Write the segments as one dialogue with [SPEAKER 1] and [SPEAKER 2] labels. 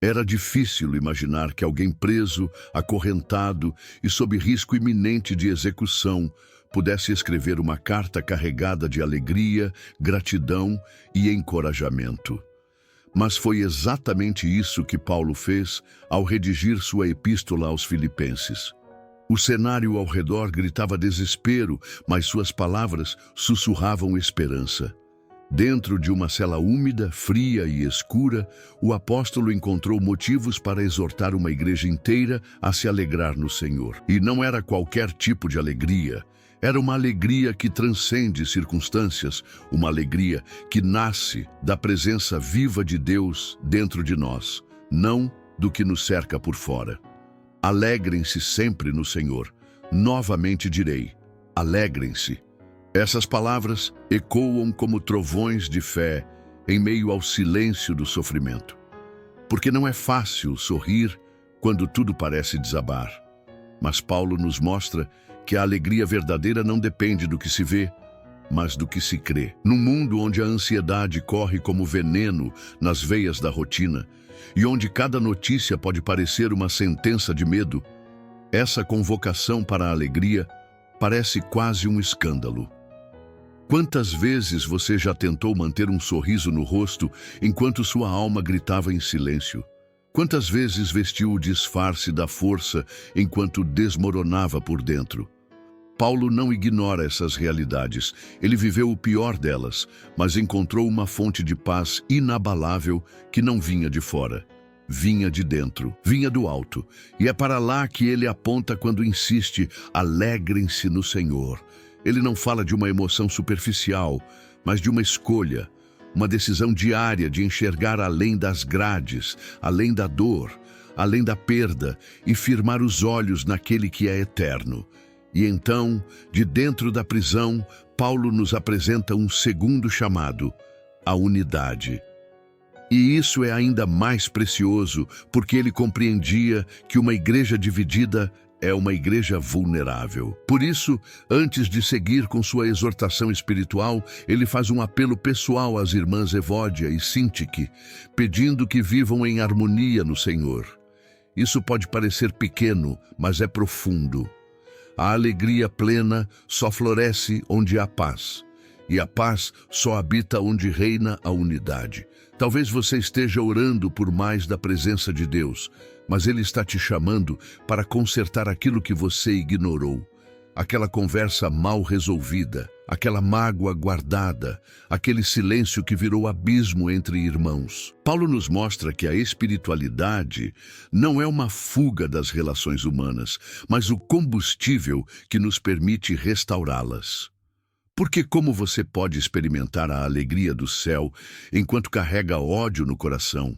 [SPEAKER 1] Era difícil imaginar que alguém preso, acorrentado e sob risco iminente de execução pudesse escrever uma carta carregada de alegria, gratidão e encorajamento. Mas foi exatamente isso que Paulo fez ao redigir sua epístola aos Filipenses. O cenário ao redor gritava desespero, mas suas palavras sussurravam esperança. Dentro de uma cela úmida, fria e escura, o apóstolo encontrou motivos para exortar uma igreja inteira a se alegrar no Senhor. E não era qualquer tipo de alegria. Era uma alegria que transcende circunstâncias, uma alegria que nasce da presença viva de Deus dentro de nós, não do que nos cerca por fora. Alegrem-se sempre no Senhor. Novamente direi, alegrem-se. Essas palavras ecoam como trovões de fé em meio ao silêncio do sofrimento. Porque não é fácil sorrir quando tudo parece desabar. Mas Paulo nos mostra que a alegria verdadeira não depende do que se vê, mas do que se crê. Num mundo onde a ansiedade corre como veneno nas veias da rotina e onde cada notícia pode parecer uma sentença de medo, essa convocação para a alegria parece quase um escândalo. Quantas vezes você já tentou manter um sorriso no rosto enquanto sua alma gritava em silêncio? Quantas vezes vestiu o disfarce da força enquanto desmoronava por dentro? Paulo não ignora essas realidades. Ele viveu o pior delas, mas encontrou uma fonte de paz inabalável que não vinha de fora. Vinha de dentro, vinha do alto. E é para lá que ele aponta quando insiste: alegrem-se no Senhor. Ele não fala de uma emoção superficial, mas de uma escolha, uma decisão diária de enxergar além das grades, além da dor, além da perda e firmar os olhos naquele que é eterno. E então, de dentro da prisão, Paulo nos apresenta um segundo chamado, a unidade. E isso é ainda mais precioso, porque ele compreendia que uma igreja dividida é uma igreja vulnerável. Por isso, antes de seguir com sua exortação espiritual, ele faz um apelo pessoal às irmãs Evódia e Sintique, pedindo que vivam em harmonia no Senhor. Isso pode parecer pequeno, mas é profundo. A alegria plena só floresce onde há paz, e a paz só habita onde reina a unidade. Talvez você esteja orando por mais da presença de Deus, mas Ele está te chamando para consertar aquilo que você ignorou. Aquela conversa mal resolvida, aquela mágoa guardada, aquele silêncio que virou abismo entre irmãos. Paulo nos mostra que a espiritualidade não é uma fuga das relações humanas, mas o combustível que nos permite restaurá-las. Porque como você pode experimentar a alegria do céu enquanto carrega ódio no coração?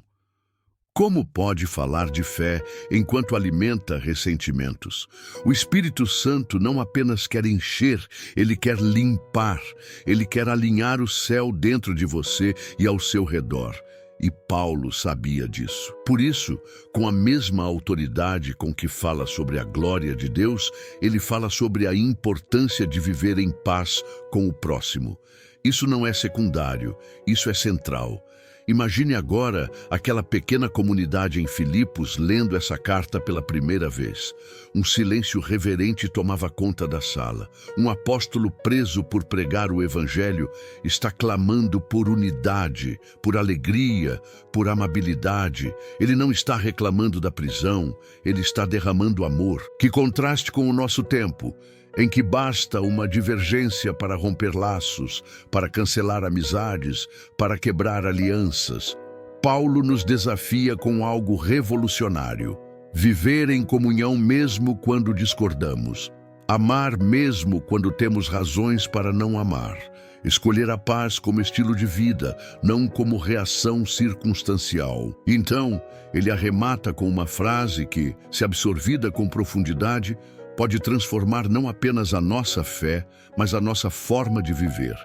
[SPEAKER 1] Como pode falar de fé enquanto alimenta ressentimentos? O Espírito Santo não apenas quer encher, ele quer limpar, ele quer alinhar o céu dentro de você e ao seu redor. E Paulo sabia disso. Por isso, com a mesma autoridade com que fala sobre a glória de Deus, ele fala sobre a importância de viver em paz com o próximo. Isso não é secundário, isso é central. Imagine agora aquela pequena comunidade em Filipos lendo essa carta pela primeira vez. Um silêncio reverente tomava conta da sala. Um apóstolo preso por pregar o evangelho está clamando por unidade, por alegria, por amabilidade. Ele não está reclamando da prisão, ele está derramando amor. Que contraste com o nosso tempo, em que basta uma divergência para romper laços, para cancelar amizades, para quebrar alianças. Paulo nos desafia com algo revolucionário: viver em comunhão mesmo quando discordamos, amar mesmo quando temos razões para não amar, escolher a paz como estilo de vida, não como reação circunstancial. Então, ele arremata com uma frase que, se absorvida com profundidade, pode transformar não apenas a nossa fé, mas a nossa forma de viver.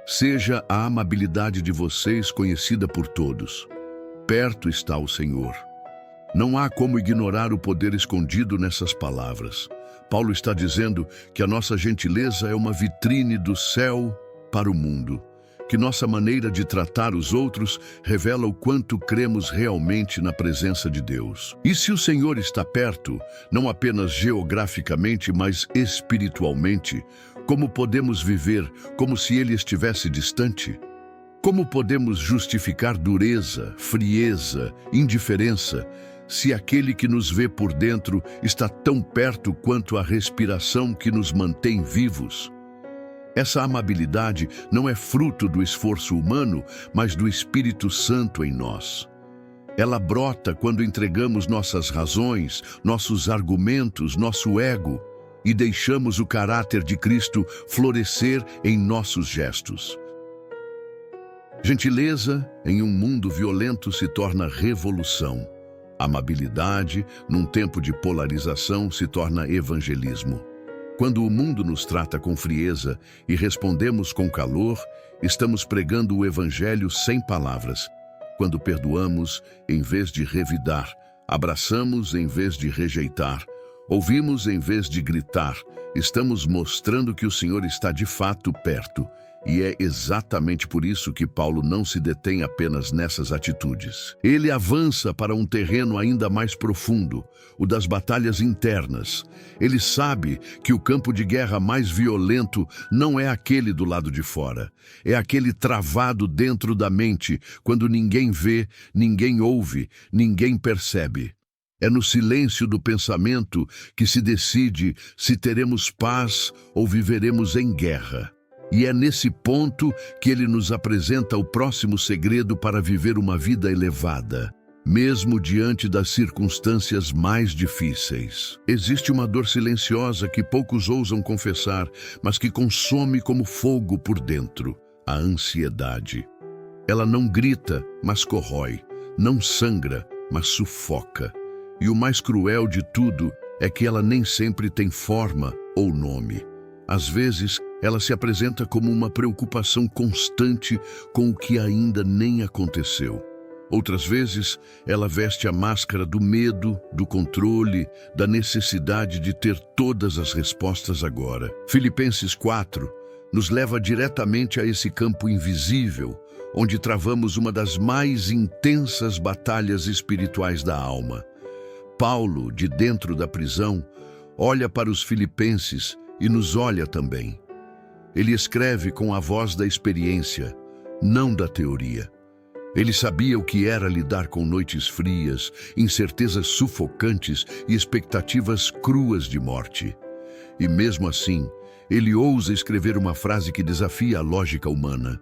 [SPEAKER 1] Seja a amabilidade de vocês conhecida por todos. Perto está o Senhor. Não há como ignorar o poder escondido nessas palavras. Paulo está dizendo que a nossa gentileza é uma vitrine do céu para o mundo. que nossa maneira de tratar os outros revela o quanto cremos realmente na presença de Deus. E se o Senhor está perto, não apenas geograficamente, mas espiritualmente, como podemos viver como se Ele estivesse distante? Como podemos justificar dureza, frieza, indiferença, se aquele que nos vê por dentro está tão perto quanto a respiração que nos mantém vivos? Essa amabilidade não é fruto do esforço humano, mas do Espírito Santo em nós. Ela brota quando entregamos nossas razões, nossos argumentos, nosso ego e deixamos o caráter de Cristo florescer em nossos gestos. Gentileza em um mundo violento se torna revolução. Amabilidade, num tempo de polarização, se torna evangelismo. Quando o mundo nos trata com frieza e respondemos com calor, estamos pregando o evangelho sem palavras. Quando perdoamos, em vez de revidar, abraçamos em vez de rejeitar, ouvimos em vez de gritar, estamos mostrando que o Senhor está de fato perto. E é exatamente por isso que Paulo não se detém apenas nessas atitudes. Ele avança para um terreno ainda mais profundo, o das batalhas internas. Ele sabe que o campo de guerra mais violento não é aquele do lado de fora. É aquele travado dentro da mente, quando ninguém vê, ninguém ouve, ninguém percebe. É no silêncio do pensamento que se decide se teremos paz ou viveremos em guerra. E é nesse ponto que ele nos apresenta o próximo segredo para viver uma vida elevada, mesmo diante das circunstâncias mais difíceis. Existe uma dor silenciosa que poucos ousam confessar, mas que consome como fogo por dentro: a ansiedade. Ela não grita, mas corrói, não sangra, mas sufoca. E o mais cruel de tudo é que ela nem sempre tem forma ou nome. Às vezes, ela se apresenta como uma preocupação constante com o que ainda nem aconteceu. Outras vezes, ela veste a máscara do medo, do controle, da necessidade de ter todas as respostas agora. Filipenses 4 nos leva diretamente a esse campo invisível, onde travamos uma das mais intensas batalhas espirituais da alma. Paulo, de dentro da prisão, olha para os filipenses e nos olha também. Ele escreve com a voz da experiência, não da teoria. Ele sabia o que era lidar com noites frias, incertezas sufocantes e expectativas cruas de morte. E mesmo assim, ele ousa escrever uma frase que desafia a lógica humana.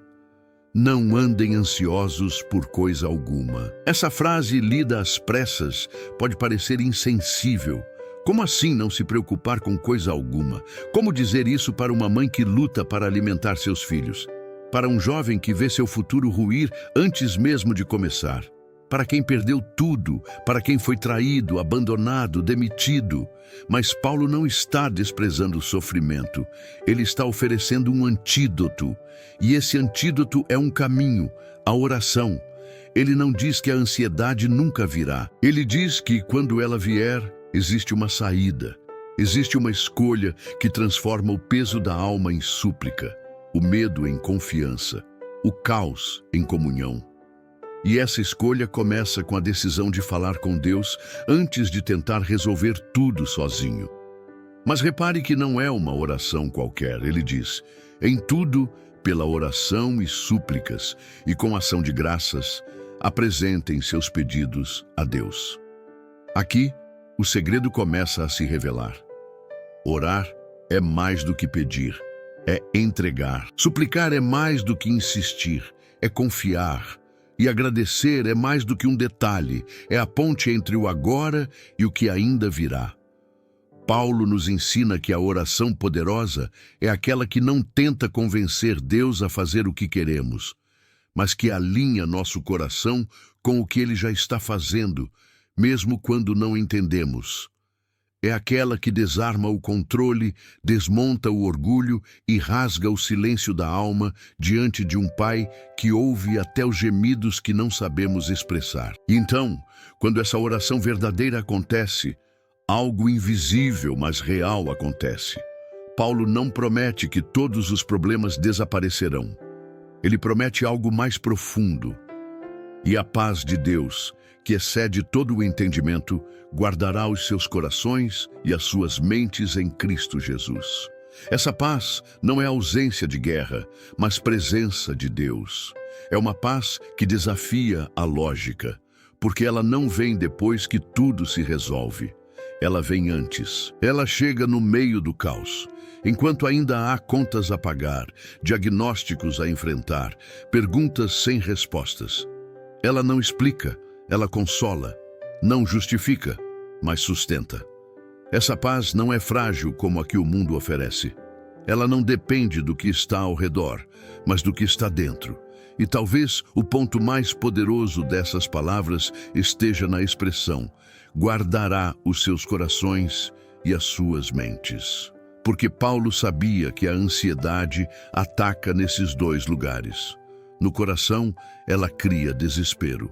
[SPEAKER 1] Não andem ansiosos por coisa alguma. Essa frase, lida às pressas, pode parecer insensível. Como assim não se preocupar com coisa alguma? Como dizer isso para uma mãe que luta para alimentar seus filhos? Para um jovem que vê seu futuro ruir antes mesmo de começar? Para quem perdeu tudo, para quem foi traído, abandonado, demitido? Mas Paulo não está desprezando o sofrimento. Ele está oferecendo um antídoto. E esse antídoto é um caminho, a oração. Ele não diz que a ansiedade nunca virá. Ele diz que, quando ela vier, existe uma saída, existe uma escolha que transforma o peso da alma em súplica, o medo em confiança, o caos em comunhão. E essa escolha começa com a decisão de falar com Deus antes de tentar resolver tudo sozinho. Mas repare que não é uma oração qualquer. Ele diz, em tudo, pela oração e súplicas, e com ação de graças, apresentem seus pedidos a Deus. Aqui, o segredo começa a se revelar. Orar é mais do que pedir, é entregar. Suplicar é mais do que insistir, é confiar. E agradecer é mais do que um detalhe, é a ponte entre o agora e o que ainda virá. Paulo nos ensina que a oração poderosa é aquela que não tenta convencer Deus a fazer o que queremos, mas que alinha nosso coração com o que Ele já está fazendo, mesmo quando não entendemos. É aquela que desarma o controle, desmonta o orgulho e rasga o silêncio da alma diante de um Pai que ouve até os gemidos que não sabemos expressar. E então, quando essa oração verdadeira acontece, algo invisível, mas real acontece. Paulo não promete que todos os problemas desaparecerão. Ele promete algo mais profundo. E a paz de Deus, que excede todo o entendimento, guardará os seus corações e as suas mentes em Cristo Jesus. Essa paz não é ausência de guerra, mas presença de Deus. É uma paz que desafia a lógica, porque ela não vem depois que tudo se resolve. Ela vem antes. Ela chega no meio do caos, enquanto ainda há contas a pagar, diagnósticos a enfrentar, perguntas sem respostas. Ela não explica, ela consola, não justifica, mas sustenta. Essa paz não é frágil como a que o mundo oferece. Ela não depende do que está ao redor, mas do que está dentro. E talvez o ponto mais poderoso dessas palavras esteja na expressão: guardará os seus corações e as suas mentes. Porque Paulo sabia que a ansiedade ataca nesses dois lugares. No coração, ela cria desespero.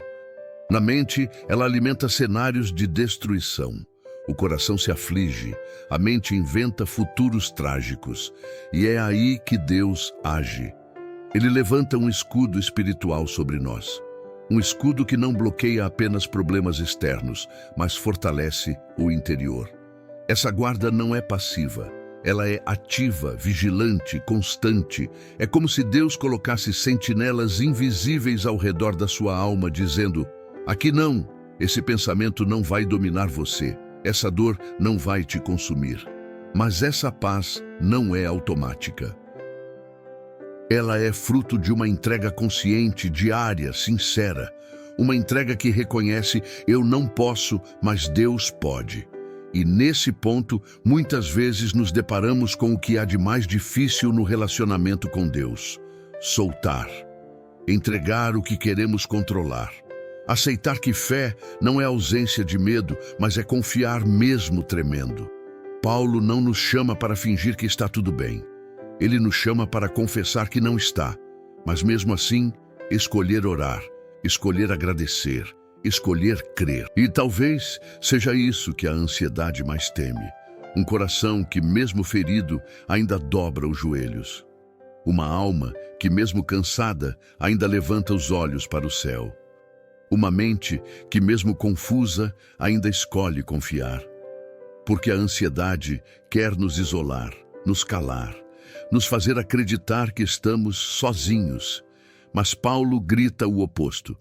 [SPEAKER 1] Na mente, ela alimenta cenários de destruição. O coração se aflige, a mente inventa futuros trágicos. E é aí que Deus age. Ele levanta um escudo espiritual sobre nós. Um escudo que não bloqueia apenas problemas externos, mas fortalece o interior. Essa guarda não é passiva. Ela é ativa, vigilante, constante. É como se Deus colocasse sentinelas invisíveis ao redor da sua alma, dizendo: aqui não, esse pensamento não vai dominar você. Essa dor não vai te consumir. Mas essa paz não é automática. Ela é fruto de uma entrega consciente, diária, sincera. Uma entrega que reconhece: eu não posso, mas Deus pode. E nesse ponto, muitas vezes nos deparamos com o que há de mais difícil no relacionamento com Deus: soltar, entregar o que queremos controlar. Aceitar que fé não é ausência de medo, mas é confiar mesmo tremendo. Paulo não nos chama para fingir que está tudo bem. Ele nos chama para confessar que não está, mas mesmo assim, escolher orar, escolher agradecer, escolher crer. E talvez seja isso que a ansiedade mais teme. Um coração que, mesmo ferido, ainda dobra os joelhos. Uma alma que, mesmo cansada, ainda levanta os olhos para o céu. Uma mente que, mesmo confusa, ainda escolhe confiar. Porque a ansiedade quer nos isolar, nos calar, nos fazer acreditar que estamos sozinhos. Mas Paulo grita o oposto.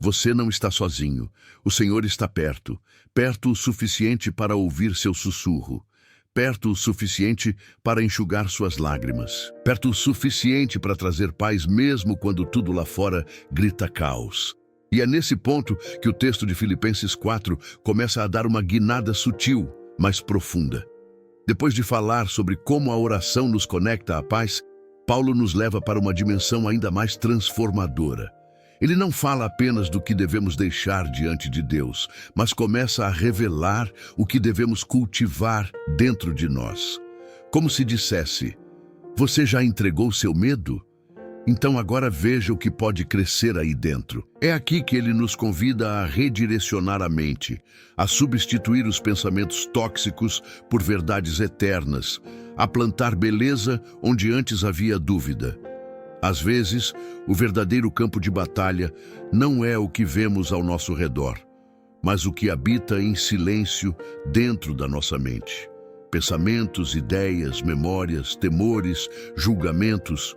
[SPEAKER 1] Você não está sozinho. O Senhor está perto, perto o suficiente para ouvir seu sussurro, perto o suficiente para enxugar suas lágrimas, perto o suficiente para trazer paz mesmo quando tudo lá fora grita caos. E é nesse ponto que o texto de Filipenses 4 começa a dar uma guinada sutil, mas profunda. Depois de falar sobre como a oração nos conecta à paz, Paulo nos leva para uma dimensão ainda mais transformadora. Ele não fala apenas do que devemos deixar diante de Deus, mas começa a revelar o que devemos cultivar dentro de nós. Como se dissesse: você já entregou seu medo? Então agora veja o que pode crescer aí dentro. É aqui que ele nos convida a redirecionar a mente, a substituir os pensamentos tóxicos por verdades eternas, a plantar beleza onde antes havia dúvida. Às vezes, o verdadeiro campo de batalha não é o que vemos ao nosso redor, mas o que habita em silêncio dentro da nossa mente. Pensamentos, ideias, memórias, temores, julgamentos,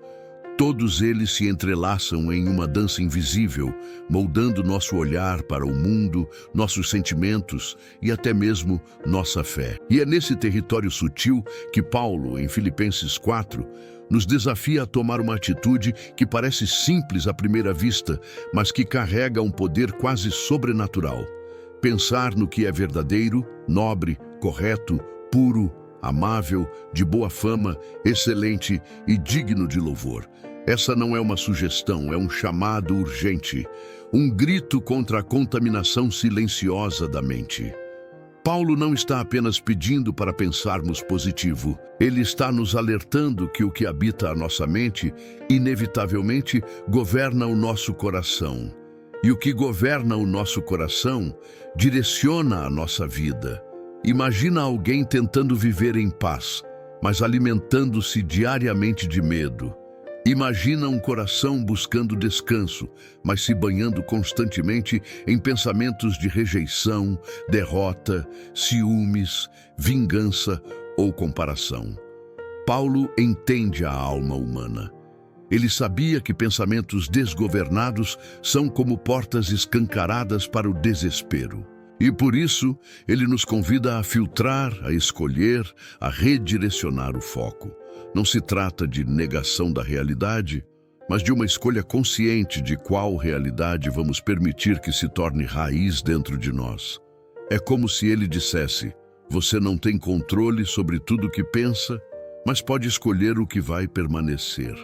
[SPEAKER 1] todos eles se entrelaçam em uma dança invisível, moldando nosso olhar para o mundo, nossos sentimentos e até mesmo nossa fé. E é nesse território sutil que Paulo, em Filipenses 4, nos desafia a tomar uma atitude que parece simples à primeira vista, mas que carrega um poder quase sobrenatural. Pensar no que é verdadeiro, nobre, correto, puro, amável, de boa fama, excelente e digno de louvor. Essa não é uma sugestão, é um chamado urgente, um grito contra a contaminação silenciosa da mente. Paulo não está apenas pedindo para pensarmos positivo, ele está nos alertando que o que habita a nossa mente, inevitavelmente, governa o nosso coração. E o que governa o nosso coração, direciona a nossa vida. Imagina alguém tentando viver em paz, mas alimentando-se diariamente de medo. Imagina um coração buscando descanso, mas se banhando constantemente em pensamentos de rejeição, derrota, ciúmes, vingança ou comparação. Paulo entende a alma humana. Ele sabia que pensamentos desgovernados são como portas escancaradas para o desespero. E por isso, ele nos convida a filtrar, a escolher, a redirecionar o foco. Não se trata de negação da realidade, mas de uma escolha consciente de qual realidade vamos permitir que se torne raiz dentro de nós. É como se ele dissesse: você não tem controle sobre tudo o que pensa, mas pode escolher o que vai permanecer.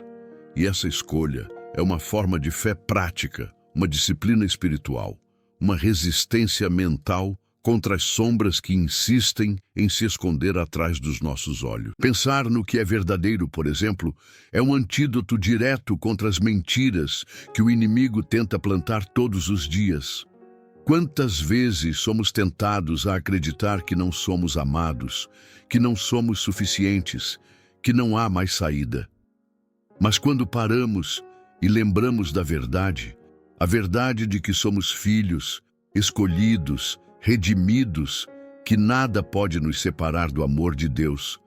[SPEAKER 1] E essa escolha é uma forma de fé prática, uma disciplina espiritual, uma resistência mental contra as sombras que insistem em se esconder atrás dos nossos olhos. Pensar no que é verdadeiro, por exemplo, é um antídoto direto contra as mentiras que o inimigo tenta plantar todos os dias. Quantas vezes somos tentados a acreditar que não somos amados, que não somos suficientes, que não há mais saída. Mas quando paramos e lembramos da verdade, a verdade de que somos filhos, escolhidos, redimidos, que nada pode nos separar do amor de Deus,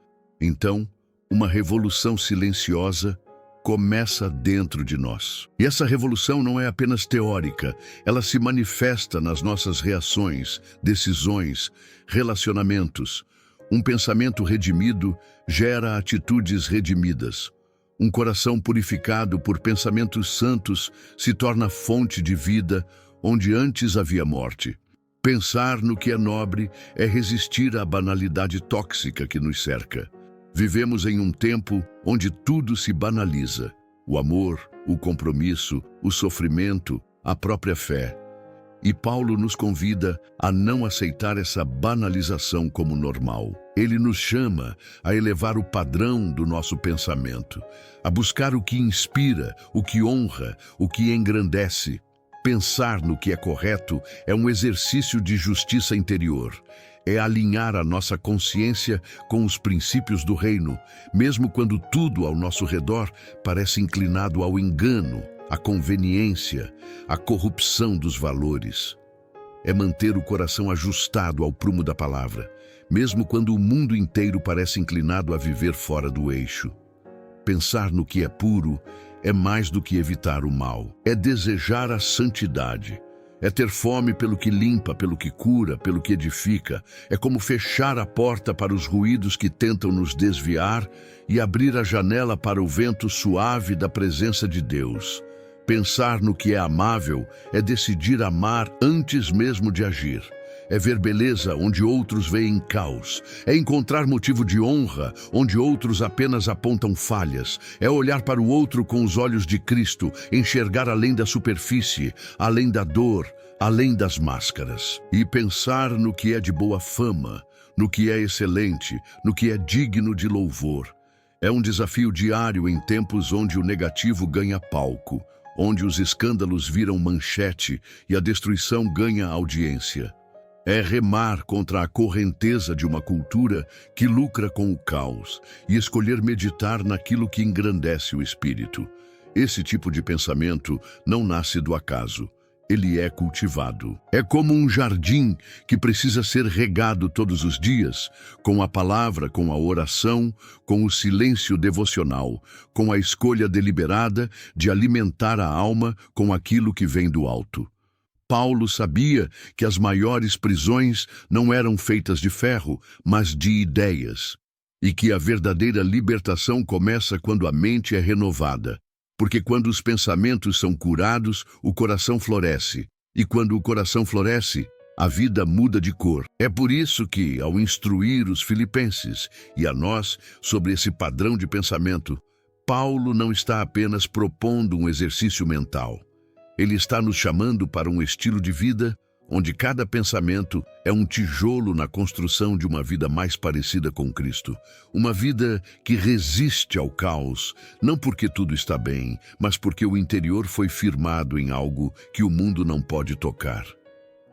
[SPEAKER 1] então uma revolução silenciosa começa dentro de nós. E essa revolução não é apenas teórica, ela se manifesta nas nossas reações, decisões, relacionamentos. Um pensamento redimido gera atitudes redimidas. Um coração purificado por pensamentos santos se torna fonte de vida onde antes havia morte. Pensar no que é nobre é resistir à banalidade tóxica que nos cerca. Vivemos em um tempo onde tudo se banaliza: o amor, o compromisso, o sofrimento, a própria fé. E Paulo nos convida a não aceitar essa banalização como normal. Ele nos chama a elevar o padrão do nosso pensamento, a buscar o que inspira, o que honra, o que engrandece. Pensar no que é correto é um exercício de justiça interior. É alinhar a nossa consciência com os princípios do reino, mesmo quando tudo ao nosso redor parece inclinado ao engano, à conveniência, à corrupção dos valores. É manter o coração ajustado ao prumo da palavra, mesmo quando o mundo inteiro parece inclinado a viver fora do eixo. Pensar no que é puro é mais do que evitar o mal. É desejar a santidade. É ter fome pelo que limpa, pelo que cura, pelo que edifica. É como fechar a porta para os ruídos que tentam nos desviar e abrir a janela para o vento suave da presença de Deus. Pensar no que é amável é decidir amar antes mesmo de agir. É ver beleza onde outros veem caos. É encontrar motivo de honra onde outros apenas apontam falhas. É olhar para o outro com os olhos de Cristo, enxergar além da superfície, além da dor, além das máscaras. E pensar no que é de boa fama, no que é excelente, no que é digno de louvor. É um desafio diário em tempos onde o negativo ganha palco, onde os escândalos viram manchete e a destruição ganha audiência. É remar contra a correnteza de uma cultura que lucra com o caos e escolher meditar naquilo que engrandece o espírito. Esse tipo de pensamento não nasce do acaso. Ele é cultivado. É como um jardim que precisa ser regado todos os dias, com a palavra, com a oração, com o silêncio devocional, com a escolha deliberada de alimentar a alma com aquilo que vem do alto. Paulo sabia que as maiores prisões não eram feitas de ferro, mas de ideias, e que a verdadeira libertação começa quando a mente é renovada, porque quando os pensamentos são curados, o coração floresce, e quando o coração floresce, a vida muda de cor. É por isso que, ao instruir os filipenses e a nós sobre esse padrão de pensamento, Paulo não está apenas propondo um exercício mental. Ele está nos chamando para um estilo de vida onde cada pensamento é um tijolo na construção de uma vida mais parecida com Cristo. Uma vida que resiste ao caos, não porque tudo está bem, mas porque o interior foi firmado em algo que o mundo não pode tocar.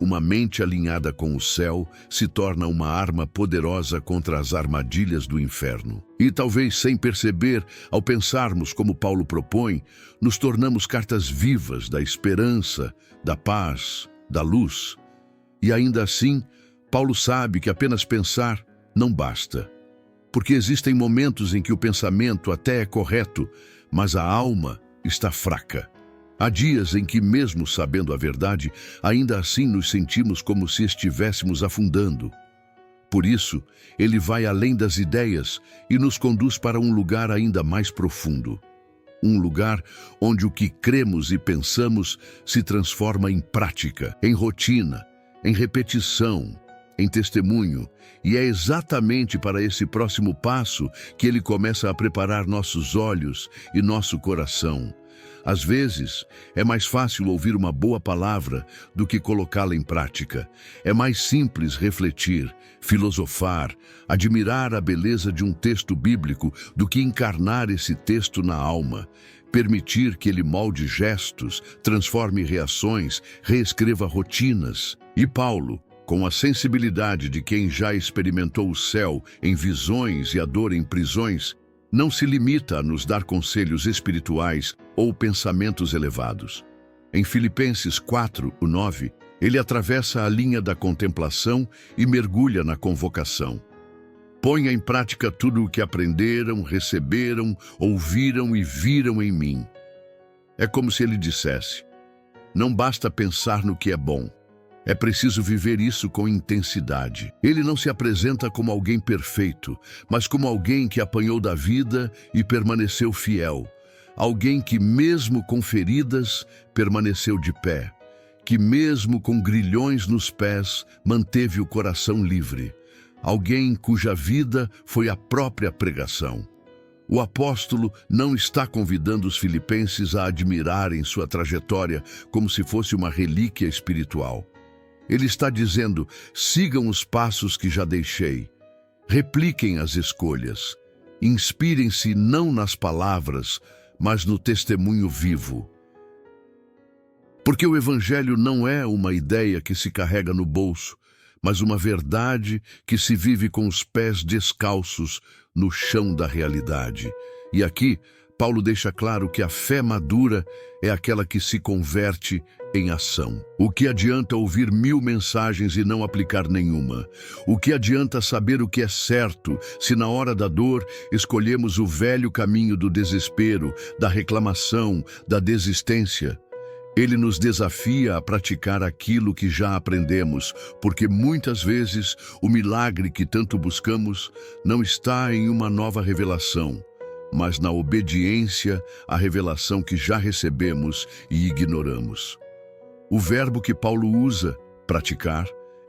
[SPEAKER 1] Uma mente alinhada com o céu se torna uma arma poderosa contra as armadilhas do inferno. E talvez sem perceber, ao pensarmos como Paulo propõe, nos tornamos cartas vivas da esperança, da paz, da luz. E ainda assim, Paulo sabe que apenas pensar não basta. Porque existem momentos em que o pensamento até é correto, mas a alma está fraca. Há dias em que, mesmo sabendo a verdade, ainda assim nos sentimos como se estivéssemos afundando. Por isso, ele vai além das ideias e nos conduz para um lugar ainda mais profundo. Um lugar onde o que cremos e pensamos se transforma em prática, em rotina, em repetição, em testemunho. E é exatamente para esse próximo passo que ele começa a preparar nossos olhos e nosso coração. Às vezes, é mais fácil ouvir uma boa palavra do que colocá-la em prática. É mais simples refletir, filosofar, admirar a beleza de um texto bíblico do que encarnar esse texto na alma. Permitir que ele molde gestos, transforme reações, reescreva rotinas. E Paulo, com a sensibilidade de quem já experimentou o céu em visões e a dor em prisões, não se limita a nos dar conselhos espirituais ou pensamentos elevados. Em Filipenses 4:9, ele atravessa a linha da contemplação e mergulha na convocação. Ponha em prática tudo o que aprenderam, receberam, ouviram e viram em mim. É como se ele dissesse: não basta pensar no que é bom. É preciso viver isso com intensidade. Ele não se apresenta como alguém perfeito, mas como alguém que apanhou da vida e permaneceu fiel. Alguém que, mesmo com feridas, permaneceu de pé. Que, mesmo com grilhões nos pés, manteve o coração livre. Alguém cuja vida foi a própria pregação. O apóstolo não está convidando os filipenses a admirarem sua trajetória como se fosse uma relíquia espiritual. Ele está dizendo: sigam os passos que já deixei, repliquem as escolhas, inspirem-se não nas palavras, mas no testemunho vivo. Porque o Evangelho não é uma ideia que se carrega no bolso, mas uma verdade que se vive com os pés descalços no chão da realidade. E aqui, Paulo deixa claro que a fé madura é aquela que se converte em ação. O que adianta ouvir 1000 mensagens e não aplicar nenhuma? O que adianta saber o que é certo, se na hora da dor escolhemos o velho caminho do desespero, da reclamação, da desistência? Ele nos desafia a praticar aquilo que já aprendemos, porque muitas vezes o milagre que tanto buscamos não está em uma nova revelação, mas na obediência à revelação que já recebemos e ignoramos. O verbo que Paulo usa, praticar,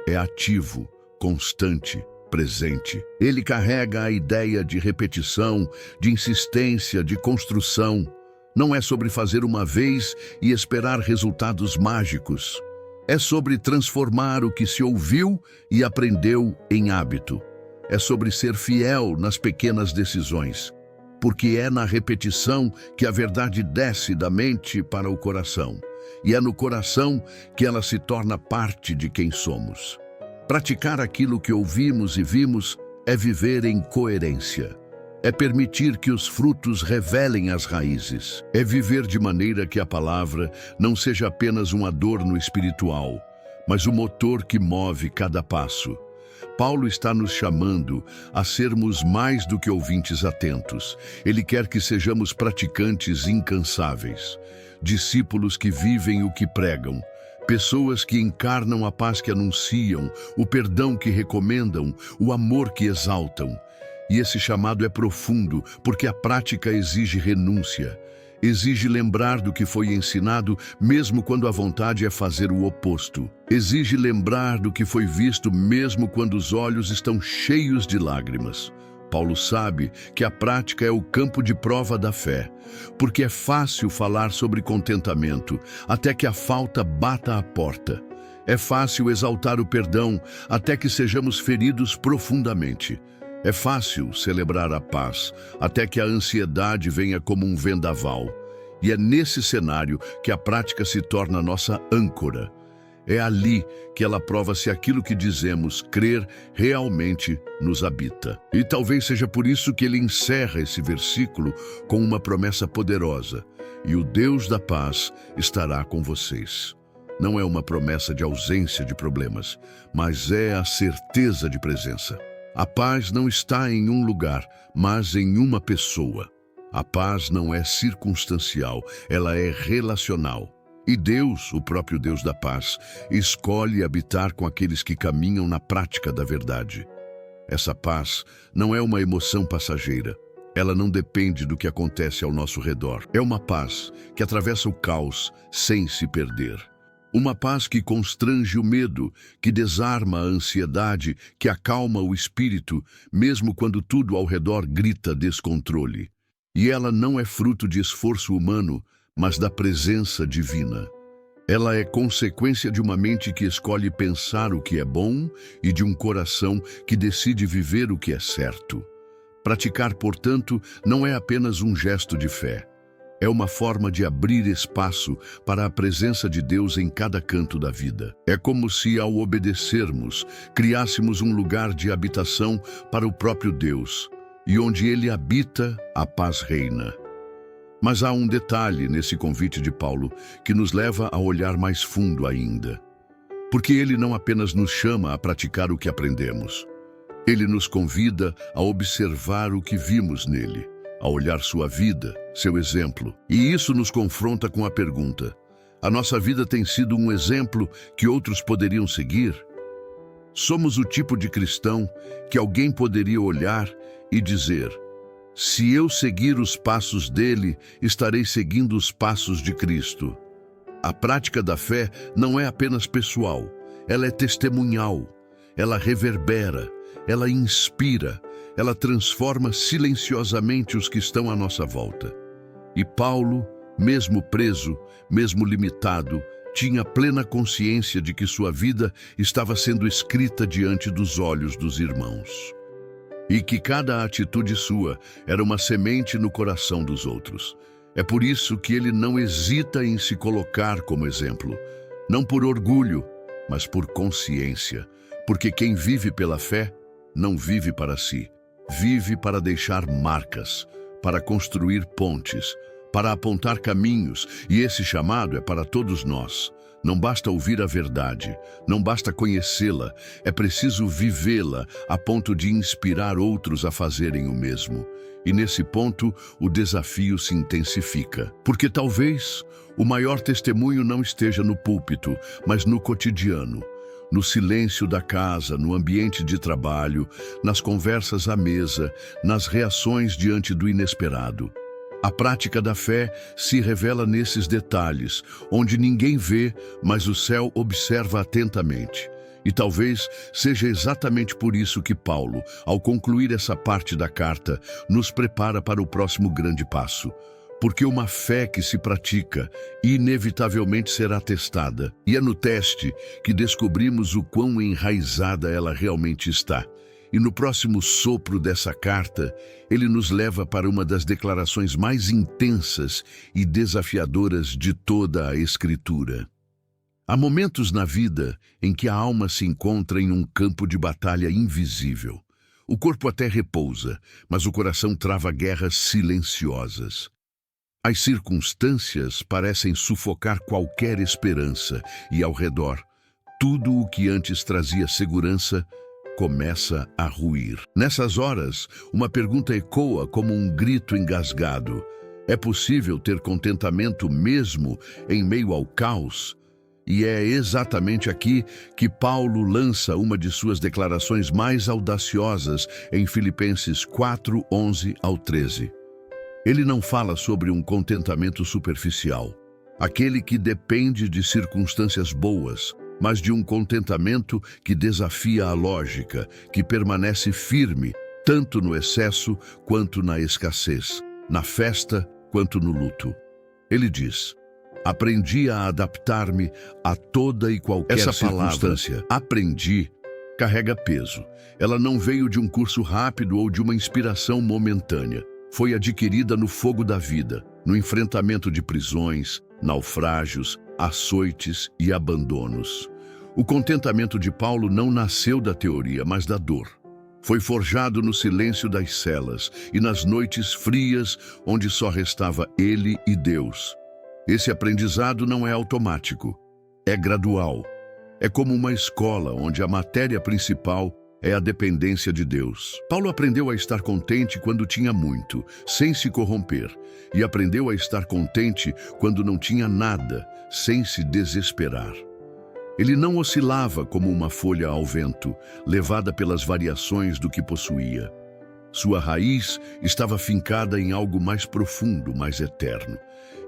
[SPEAKER 1] é ativo, constante, presente. Ele carrega a ideia de repetição, de insistência, de construção. Não é sobre fazer uma vez e esperar resultados mágicos. É sobre transformar o que se ouviu e aprendeu em hábito. É sobre ser fiel nas pequenas decisões, porque é na repetição que a verdade desce da mente para o coração. E é no coração que ela se torna parte de quem somos. Praticar aquilo que ouvimos e vimos é viver em coerência. É permitir que os frutos revelem as raízes. É viver de maneira que a palavra não seja apenas um adorno espiritual, mas o motor que move cada passo. Paulo está nos chamando a sermos mais do que ouvintes atentos. Ele quer que sejamos praticantes incansáveis, discípulos que vivem o que pregam, pessoas que encarnam a paz que anunciam, o perdão que recomendam, o amor que exaltam. E esse chamado é profundo, porque a prática exige renúncia. Exige lembrar do que foi ensinado, mesmo quando a vontade é fazer o oposto. Exige lembrar do que foi visto, mesmo quando os olhos estão cheios de lágrimas. Paulo sabe que a prática é o campo de prova da fé, porque é fácil falar sobre contentamento, até que a falta bata à porta. É fácil exaltar o perdão, até que sejamos feridos profundamente. É fácil celebrar a paz, até que a ansiedade venha como um vendaval. E é nesse cenário que a prática se torna nossa âncora. É ali que ela prova se aquilo que dizemos crer realmente nos habita. E talvez seja por isso que ele encerra esse versículo com uma promessa poderosa: e o Deus da paz estará com vocês. Não é uma promessa de ausência de problemas, mas é a certeza de presença. A paz não está em um lugar, mas em uma pessoa. A paz não é circunstancial, ela é relacional. E Deus, o próprio Deus da paz, escolhe habitar com aqueles que caminham na prática da verdade. Essa paz não é uma emoção passageira. Ela não depende do que acontece ao nosso redor. É uma paz que atravessa o caos sem se perder. Uma paz que constrange o medo, que desarma a ansiedade, que acalma o espírito, mesmo quando tudo ao redor grita descontrole. E ela não é fruto de esforço humano, mas da presença divina. Ela é consequência de uma mente que escolhe pensar o que é bom e de um coração que decide viver o que é certo. Praticar, portanto, não é apenas um gesto de fé. É uma forma de abrir espaço para a presença de Deus em cada canto da vida. É como se, ao obedecermos, criássemos um lugar de habitação para o próprio Deus, e onde Ele habita, a paz reina. Mas há um detalhe nesse convite de Paulo que nos leva a olhar mais fundo ainda. Porque ele não apenas nos chama a praticar o que aprendemos. Ele nos convida a observar o que vimos nele, a olhar sua vida, seu exemplo. E isso nos confronta com a pergunta: a nossa vida tem sido um exemplo que outros poderiam seguir? Somos o tipo de cristão que alguém poderia olhar e dizer: se eu seguir os passos dele, estarei seguindo os passos de Cristo. A prática da fé não é apenas pessoal, ela é testemunhal, ela reverbera, ela inspira, ela transforma silenciosamente os que estão à nossa volta. E Paulo, mesmo preso, mesmo limitado, tinha plena consciência de que sua vida estava sendo escrita diante dos olhos dos irmãos. E que cada atitude sua era uma semente no coração dos outros. É por isso que ele não hesita em se colocar como exemplo, não por orgulho, mas por consciência, porque quem vive pela fé não vive para si, vive para deixar marcas, para construir pontes, para apontar caminhos, e esse chamado é para todos nós. Não basta ouvir a verdade, não basta conhecê-la, é preciso vivê-la a ponto de inspirar outros a fazerem o mesmo. E nesse ponto, o desafio se intensifica. Porque talvez o maior testemunho não esteja no púlpito, mas no cotidiano, no silêncio da casa, no ambiente de trabalho, nas conversas à mesa, nas reações diante do inesperado. A prática da fé se revela nesses detalhes, onde ninguém vê, mas o céu observa atentamente. E talvez seja exatamente por isso que Paulo, ao concluir essa parte da carta, nos prepara para o próximo grande passo. Porque uma fé que se pratica, inevitavelmente será testada. E é no teste que descobrimos o quão enraizada ela realmente está. E no próximo sopro dessa carta, ele nos leva para uma das declarações mais intensas e desafiadoras de toda a Escritura. Há momentos na vida em que a alma se encontra em um campo de batalha invisível. O corpo até repousa, mas o coração trava guerras silenciosas. As circunstâncias parecem sufocar qualquer esperança e, ao redor, tudo o que antes trazia segurança começa a ruir. Nessas horas, uma pergunta ecoa como um grito engasgado. É possível ter contentamento mesmo em meio ao caos? E é exatamente aqui que Paulo lança uma de suas declarações mais audaciosas em Filipenses 4, 11 ao 13. Ele não fala sobre um contentamento superficial, aquele que depende de circunstâncias boas, mas de um contentamento que desafia a lógica, que permanece firme, tanto no excesso quanto na escassez, na festa quanto no luto. Ele diz: aprendi a adaptar-me a toda e qualquer circunstância. Aprendi carrega peso. Ela não veio de um curso rápido ou de uma inspiração momentânea. Foi adquirida no fogo da vida, no enfrentamento de prisões, naufrágios, açoites e abandonos. O contentamento de Paulo não nasceu da teoria, mas da dor. Foi forjado no silêncio das celas e nas noites frias, onde só restava ele e Deus. Esse aprendizado não é automático, é gradual. É como uma escola onde a matéria principal é a dependência de Deus. Paulo aprendeu a estar contente quando tinha muito, sem se corromper, e aprendeu a estar contente quando não tinha nada, sem se desesperar. Ele não oscilava como uma folha ao vento, levada pelas variações do que possuía. Sua raiz estava fincada em algo mais profundo, mais eterno.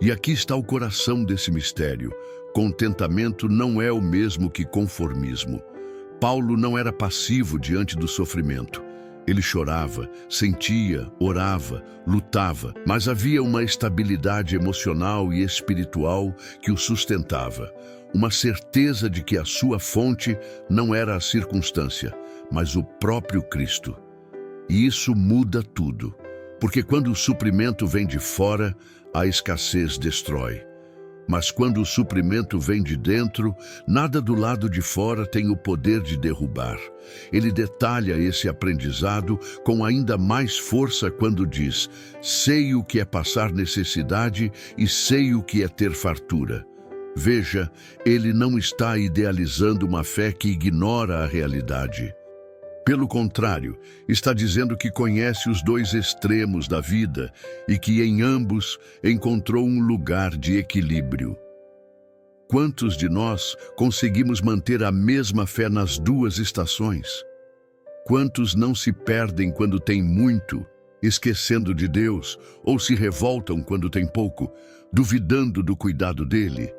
[SPEAKER 1] E aqui está o coração desse mistério. Contentamento não é o mesmo que conformismo. Paulo não era passivo diante do sofrimento. Ele chorava, sentia, orava, lutava, mas havia uma estabilidade emocional e espiritual que o sustentava. Uma certeza de que a sua fonte não era a circunstância, mas o próprio Cristo. E isso muda tudo, porque quando o suprimento vem de fora, a escassez destrói. Mas quando o suprimento vem de dentro, nada do lado de fora tem o poder de derrubar. Ele detalha esse aprendizado com ainda mais força quando diz: sei o que é passar necessidade e sei o que é ter fartura. Veja, ele não está idealizando uma fé que ignora a realidade. Pelo contrário, está dizendo que conhece os dois extremos da vida e que em ambos encontrou um lugar de equilíbrio. Quantos de nós conseguimos manter a mesma fé nas duas estações? Quantos não se perdem quando têm muito, esquecendo de Deus, ou se revoltam quando têm pouco, duvidando do cuidado dele?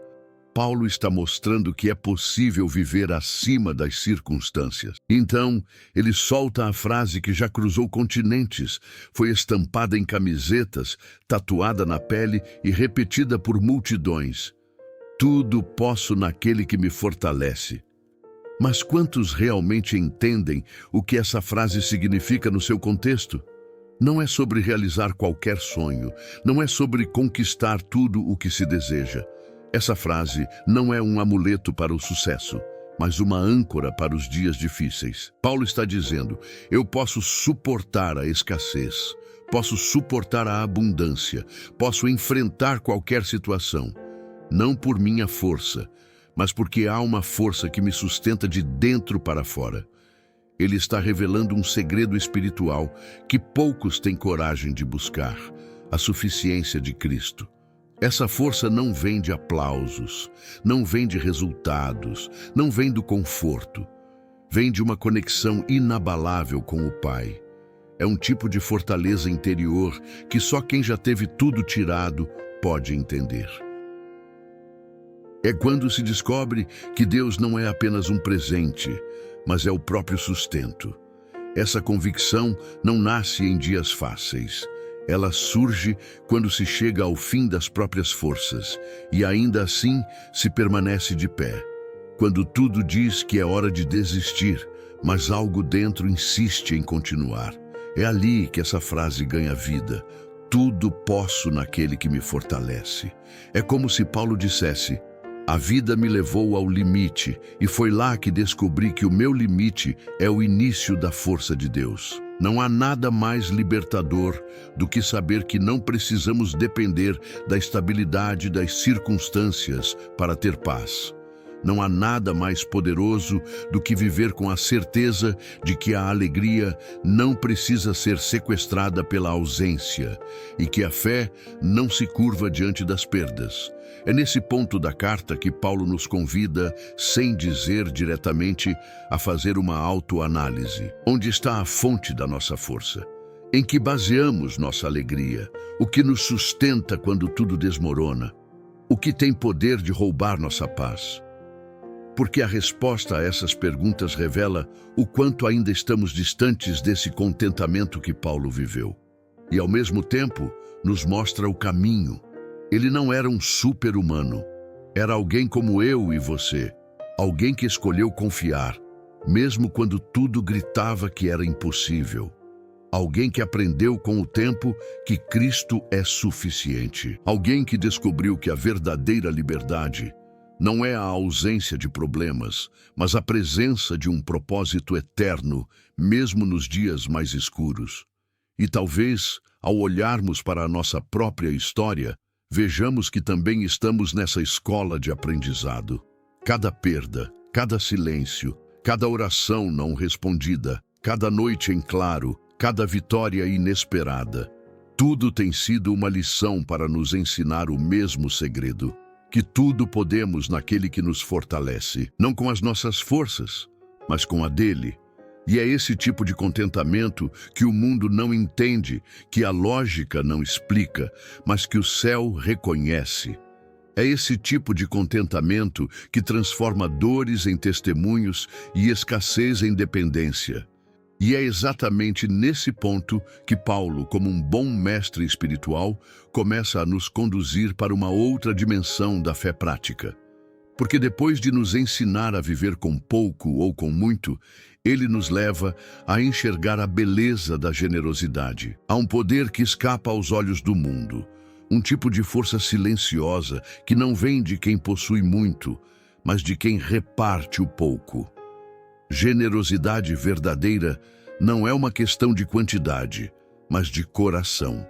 [SPEAKER 1] Paulo está mostrando que é possível viver acima das circunstâncias. Então, ele solta a frase que já cruzou continentes, foi estampada em camisetas, tatuada na pele e repetida por multidões. Tudo posso naquele que me fortalece. Mas quantos realmente entendem o que essa frase significa no seu contexto? Não é sobre realizar qualquer sonho, não é sobre conquistar tudo o que se deseja. Essa frase não é um amuleto para o sucesso, mas uma âncora para os dias difíceis. Paulo está dizendo: eu posso suportar a escassez, posso suportar a abundância, posso enfrentar qualquer situação, não por minha força, mas porque há uma força que me sustenta de dentro para fora. Ele está revelando um segredo espiritual que poucos têm coragem de buscar: a suficiência de Cristo. Essa força não vem de aplausos, não vem de resultados, não vem do conforto. Vem de uma conexão inabalável com o Pai. É um tipo de fortaleza interior que só quem já teve tudo tirado pode entender. É quando se descobre que Deus não é apenas um presente, mas é o próprio sustento. Essa convicção não nasce em dias fáceis. Ela surge quando se chega ao fim das próprias forças e ainda assim se permanece de pé. Quando tudo diz que é hora de desistir, mas algo dentro insiste em continuar. É ali que essa frase ganha vida. Tudo posso naquele que me fortalece. É como se Paulo dissesse: a vida me levou ao limite e foi lá que descobri que o meu limite é o início da força de Deus. Não há nada mais libertador do que saber que não precisamos depender da estabilidade das circunstâncias para ter paz. Não há nada mais poderoso do que viver com a certeza de que a alegria não precisa ser sequestrada pela ausência e que a fé não se curva diante das perdas. É nesse ponto da carta que Paulo nos convida, sem dizer diretamente, a fazer uma autoanálise. Onde está a fonte da nossa força? Em que baseamos nossa alegria? O que nos sustenta quando tudo desmorona? O que tem poder de roubar nossa paz? Porque a resposta a essas perguntas revela o quanto ainda estamos distantes desse contentamento que Paulo viveu. E, ao mesmo tempo, nos mostra o caminho. Ele não era um super-humano. Era alguém como eu e você. Alguém que escolheu confiar, mesmo quando tudo gritava que era impossível. Alguém que aprendeu com o tempo que Cristo é suficiente. Alguém que descobriu que a verdadeira liberdade não é a ausência de problemas, mas a presença de um propósito eterno, mesmo nos dias mais escuros. E talvez, ao olharmos para a nossa própria história, vejamos que também estamos nessa escola de aprendizado. Cada perda, cada silêncio, cada oração não respondida, cada noite em claro, cada vitória inesperada, tudo tem sido uma lição para nos ensinar o mesmo segredo, que tudo podemos naquele que nos fortalece, não com as nossas forças, mas com a dele. E é esse tipo de contentamento que o mundo não entende, que a lógica não explica, mas que o céu reconhece. É esse tipo de contentamento que transforma dores em testemunhos e escassez em dependência. E é exatamente nesse ponto que Paulo, como um bom mestre espiritual, começa a nos conduzir para uma outra dimensão da fé prática. Porque depois de nos ensinar a viver com pouco ou com muito, ele nos leva a enxergar a beleza da generosidade. Há um poder que escapa aos olhos do mundo, um tipo de força silenciosa que não vem de quem possui muito, mas de quem reparte o pouco. Generosidade verdadeira não é uma questão de quantidade, mas de coração.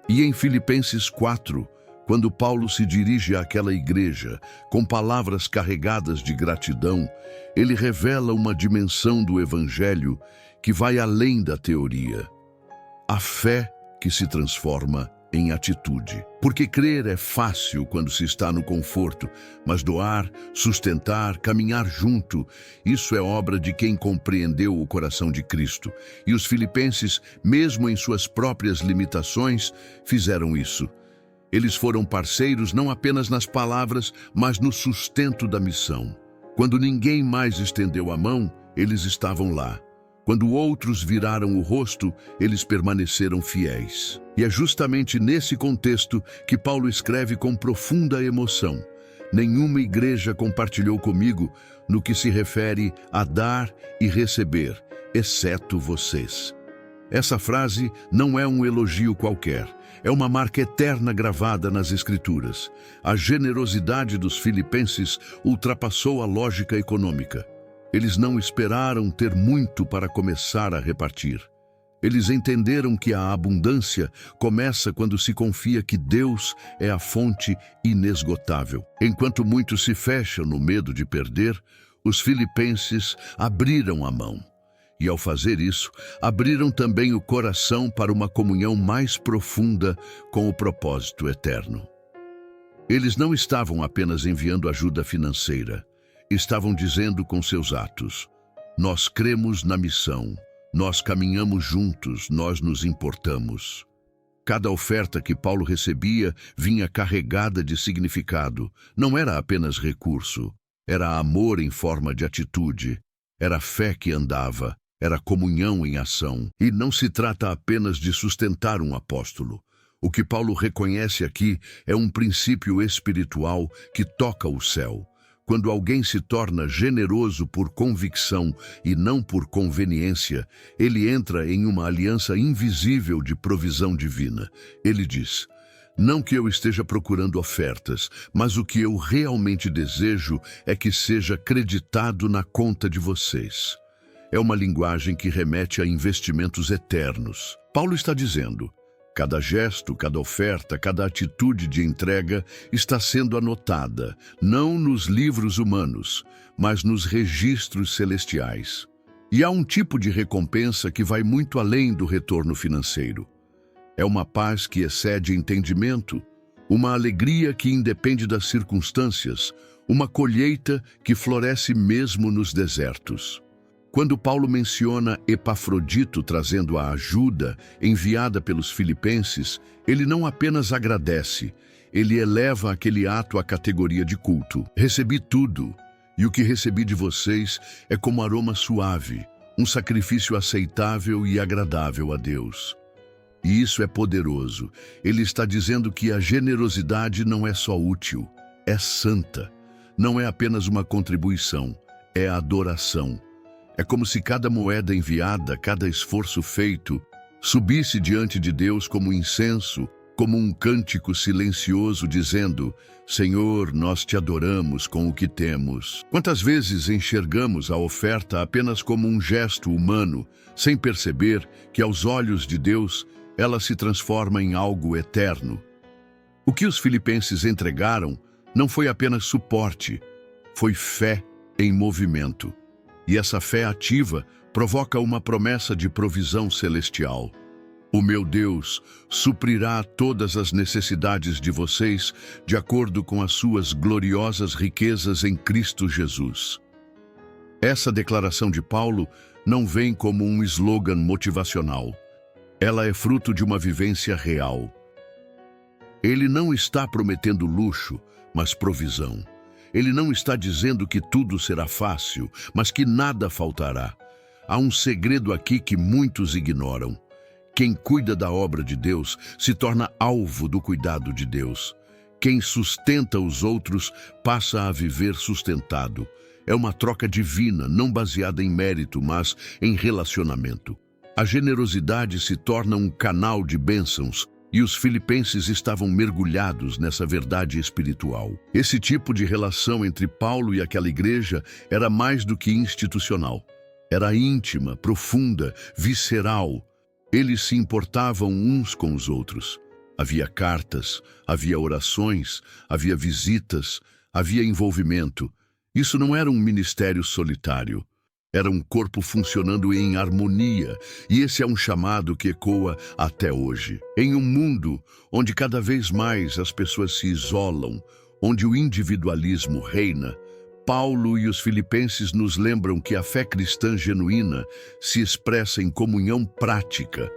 [SPEAKER 1] E em Filipenses 4, quando Paulo se dirige àquela igreja com palavras carregadas de gratidão, ele revela uma dimensão do Evangelho que vai além da teoria. A fé que se transforma em atitude. Porque crer é fácil quando se está no conforto, mas doar, sustentar, caminhar junto, isso é obra de quem compreendeu o coração de Cristo. E os filipenses, mesmo em suas próprias limitações, fizeram isso. Eles foram parceiros não apenas nas palavras, mas no sustento da missão. Quando ninguém mais estendeu a mão, eles estavam lá. Quando outros viraram o rosto, eles permaneceram fiéis. E é justamente nesse contexto que Paulo escreve com profunda emoção: nenhuma igreja compartilhou comigo no que se refere a dar e receber, exceto vocês. Essa frase não é um elogio qualquer, é uma marca eterna gravada nas Escrituras. A generosidade dos filipenses ultrapassou a lógica econômica. Eles não esperaram ter muito para começar a repartir. Eles entenderam que a abundância começa quando se confia que Deus é a fonte inesgotável. Enquanto muitos se fecham no medo de perder, os filipenses abriram a mão. E ao fazer isso, abriram também o coração para uma comunhão mais profunda com o propósito eterno. Eles não estavam apenas enviando ajuda financeira. Estavam dizendo com seus atos: nós cremos na missão, nós caminhamos juntos, nós nos importamos. Cada oferta que Paulo recebia vinha carregada de significado. Não era apenas recurso, era amor em forma de atitude, era fé que andava, era comunhão em ação. E não se trata apenas de sustentar um apóstolo. O que Paulo reconhece aqui é um princípio espiritual que toca o céu. Quando alguém se torna generoso por convicção e não por conveniência, ele entra em uma aliança invisível de provisão divina. Ele diz: não que eu esteja procurando ofertas, mas o que eu realmente desejo é que seja creditado na conta de vocês. É uma linguagem que remete a investimentos eternos. Paulo está dizendo: cada gesto, cada oferta, cada atitude de entrega está sendo anotada, não nos livros humanos, mas nos registros celestiais. E há um tipo de recompensa que vai muito além do retorno financeiro. É uma paz que excede entendimento, uma alegria que independe das circunstâncias, uma colheita que floresce mesmo nos desertos. Quando Paulo menciona Epafrodito trazendo a ajuda enviada pelos filipenses, ele não apenas agradece, ele eleva aquele ato à categoria de culto. Recebi tudo, e o que recebi de vocês é como aroma suave, um sacrifício aceitável e agradável a Deus. E isso é poderoso. Ele está dizendo que a generosidade não é só útil, é santa. Não é apenas uma contribuição, é adoração. É como se cada moeda enviada, cada esforço feito, subisse diante de Deus como incenso, como um cântico silencioso dizendo: Senhor, nós te adoramos com o que temos. Quantas vezes enxergamos a oferta apenas como um gesto humano, sem perceber que aos olhos de Deus ela se transforma em algo eterno? O que os filipenses entregaram não foi apenas suporte, foi fé em movimento. E essa fé ativa provoca uma promessa de provisão celestial. O meu Deus suprirá todas as necessidades de vocês de acordo com as suas gloriosas riquezas em Cristo Jesus. Essa declaração de Paulo não vem como um slogan motivacional. Ela é fruto de uma vivência real. Ele não está prometendo luxo, mas provisão. Ele não está dizendo que tudo será fácil, mas que nada faltará. Há um segredo aqui que muitos ignoram. Quem cuida da obra de Deus se torna alvo do cuidado de Deus. Quem sustenta os outros passa a viver sustentado. É uma troca divina, não baseada em mérito, mas em relacionamento. A generosidade se torna um canal de bênçãos, e os filipenses estavam mergulhados nessa verdade espiritual. Esse tipo de relação entre Paulo e aquela igreja era mais do que institucional. Era íntima, profunda, visceral. Eles se importavam uns com os outros. Havia cartas, havia orações, havia visitas, havia envolvimento. Isso não era um ministério solitário. Era um corpo funcionando em harmonia, e esse é um chamado que ecoa até hoje. Em um mundo onde cada vez mais as pessoas se isolam, onde o individualismo reina, Paulo e os filipenses nos lembram que a fé cristã genuína se expressa em comunhão prática.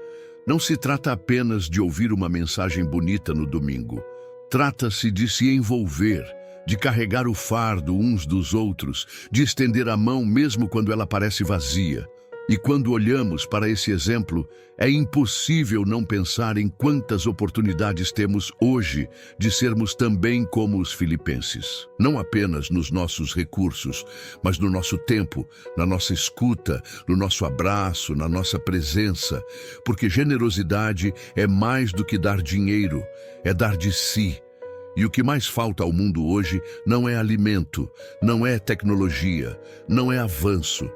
[SPEAKER 1] Não se trata apenas de ouvir uma mensagem bonita no domingo. Trata-se de se envolver, de carregar o fardo uns dos outros, de estender a mão mesmo quando ela parece vazia. E quando olhamos para esse exemplo, é impossível não pensar em quantas oportunidades temos hoje de sermos também como os filipenses. Não apenas nos nossos recursos, mas no nosso tempo, na nossa escuta, no nosso abraço, na nossa presença. Porque generosidade é mais do que dar dinheiro, é dar de si. E o que mais falta ao mundo hoje não é alimento, não é tecnologia, não é avanço.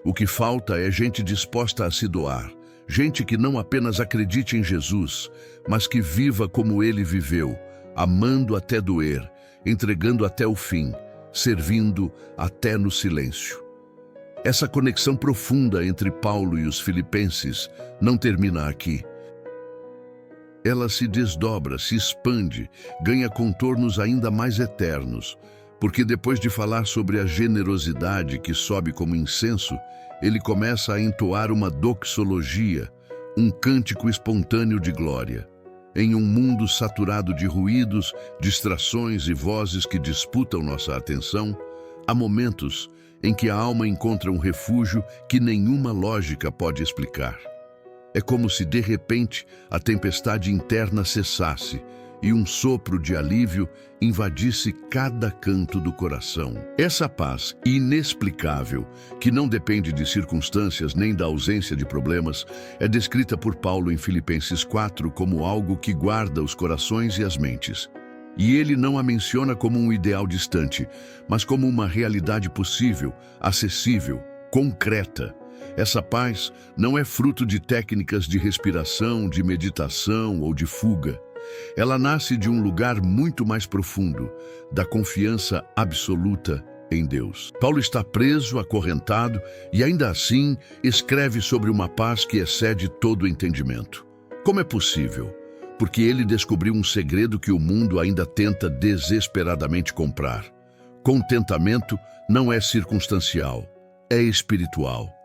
[SPEAKER 1] O que falta é gente disposta a se doar, gente que não apenas acredite em Jesus, mas que viva como ele viveu, amando até doer, entregando até o fim, servindo até no silêncio. Essa conexão profunda entre Paulo e os filipenses não termina aqui. Ela se desdobra, se expande, ganha contornos ainda mais eternos, porque depois de falar sobre a generosidade que sobe como incenso, ele começa a entoar uma doxologia, um cântico espontâneo de glória. Em um mundo saturado de ruídos, distrações e vozes que disputam nossa atenção, há momentos em que a alma encontra um refúgio que nenhuma lógica pode explicar. É como se, de repente, a tempestade interna cessasse e um sopro de alívio invadisse cada canto do coração. Essa paz inexplicável, que não depende de circunstâncias nem da ausência de problemas, é descrita por Paulo em Filipenses 4 como algo que guarda os corações e as mentes. E ele não a menciona como um ideal distante, mas como uma realidade possível, acessível, concreta. Essa paz não é fruto de técnicas de respiração, de meditação ou de fuga. Ela nasce de um lugar muito mais profundo, da confiança absoluta em Deus. Paulo está preso, acorrentado, e ainda assim escreve sobre uma paz que excede todo entendimento. Como é possível? Porque ele descobriu um segredo que o mundo ainda tenta desesperadamente comprar. Contentamento não é circunstancial, é espiritual.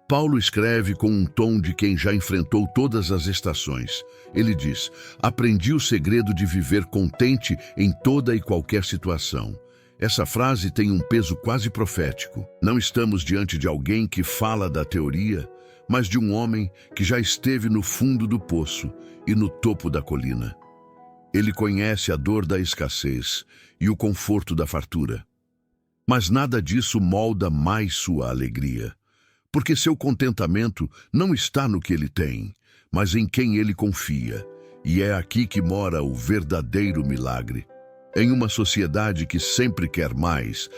[SPEAKER 1] Paulo escreve com um tom de quem já enfrentou todas as estações. Ele diz: aprendi o segredo de viver contente em toda e qualquer situação. Essa frase tem um peso quase profético. Não estamos diante de alguém que fala da teoria, mas de um homem que já esteve no fundo do poço e no topo da colina. Ele conhece a dor da escassez e o conforto da fartura. Mas nada disso molda mais sua alegria. Porque seu contentamento não está no que ele tem, mas em quem ele confia. E é aqui que mora o verdadeiro milagre. Em uma sociedade que sempre quer mais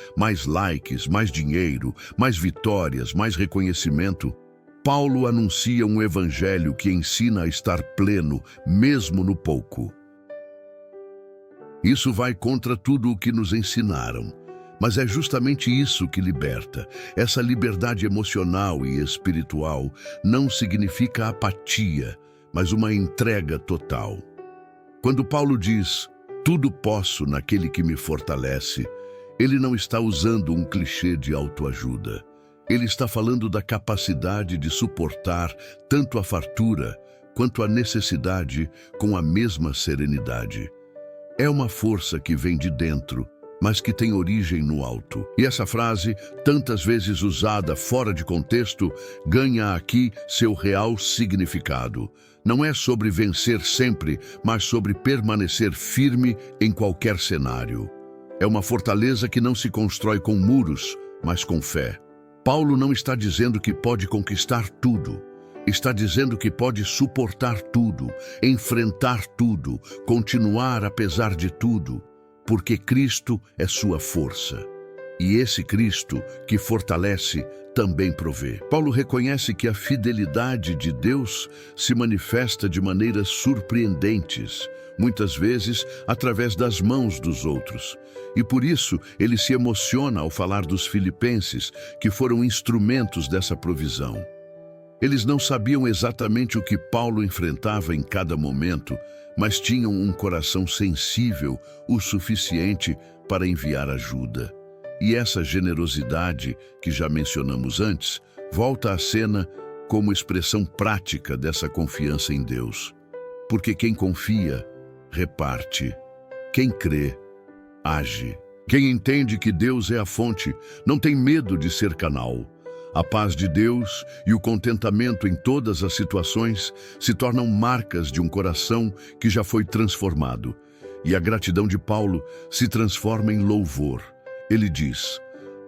[SPEAKER 1] likes, mais dinheiro, mais vitórias, mais reconhecimento, Paulo anuncia um evangelho que ensina a estar pleno, mesmo no pouco. Isso vai contra tudo o que nos ensinaram, mas é justamente isso que liberta. Essa liberdade emocional e espiritual não significa apatia, mas uma entrega total. Quando Paulo diz, tudo posso naquele que me fortalece, ele não está usando um clichê de autoajuda. Ele está falando da capacidade de suportar tanto a fartura quanto a necessidade com a mesma serenidade. É uma força que vem de dentro, mas que tem origem no alto. E essa frase, tantas vezes usada fora de contexto, ganha aqui seu real significado. Não é sobre vencer sempre, mas sobre permanecer firme em qualquer cenário. É uma fortaleza que não se constrói com muros, mas com fé. Paulo não está dizendo que pode conquistar tudo. Está dizendo que pode suportar tudo, enfrentar tudo, continuar apesar de tudo, porque Cristo é sua força. E esse Cristo, que fortalece, também provê. Paulo reconhece que a fidelidade de Deus se manifesta de maneiras surpreendentes, muitas vezes através das mãos dos outros. E por isso ele se emociona ao falar dos filipenses, que foram instrumentos dessa provisão. Eles não sabiam exatamente o que Paulo enfrentava em cada momento, mas tinham um coração sensível o suficiente para enviar ajuda. E essa generosidade, que já mencionamos antes, volta à cena como expressão prática dessa confiança em Deus. Porque quem confia, reparte. Quem crê, age. Quem entende que Deus é a fonte, não tem medo de ser canal. A paz de Deus e o contentamento em todas as situações se tornam marcas de um coração que já foi transformado. E a gratidão de Paulo se transforma em louvor. Ele diz,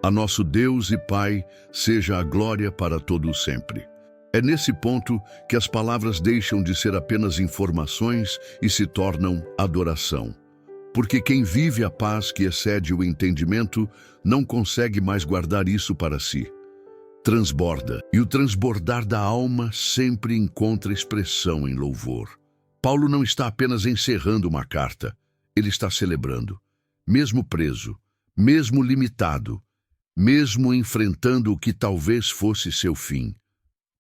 [SPEAKER 1] a nosso Deus e Pai seja a glória para todo o sempre. É nesse ponto que as palavras deixam de ser apenas informações e se tornam adoração. Porque quem vive a paz que excede o entendimento não consegue mais guardar isso para si. Transborda, e o transbordar da alma sempre encontra expressão em louvor. Paulo não está apenas encerrando uma carta, ele está celebrando. Mesmo preso, mesmo limitado, mesmo enfrentando o que talvez fosse seu fim.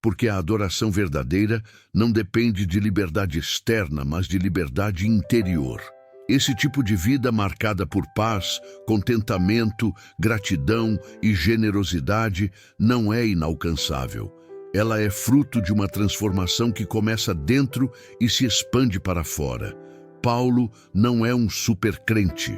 [SPEAKER 1] Porque a adoração verdadeira não depende de liberdade externa, mas de liberdade interior. Esse tipo de vida marcada por paz, contentamento, gratidão e generosidade não é inalcançável. Ela é fruto de uma transformação que começa dentro e se expande para fora. Paulo não é um supercrente.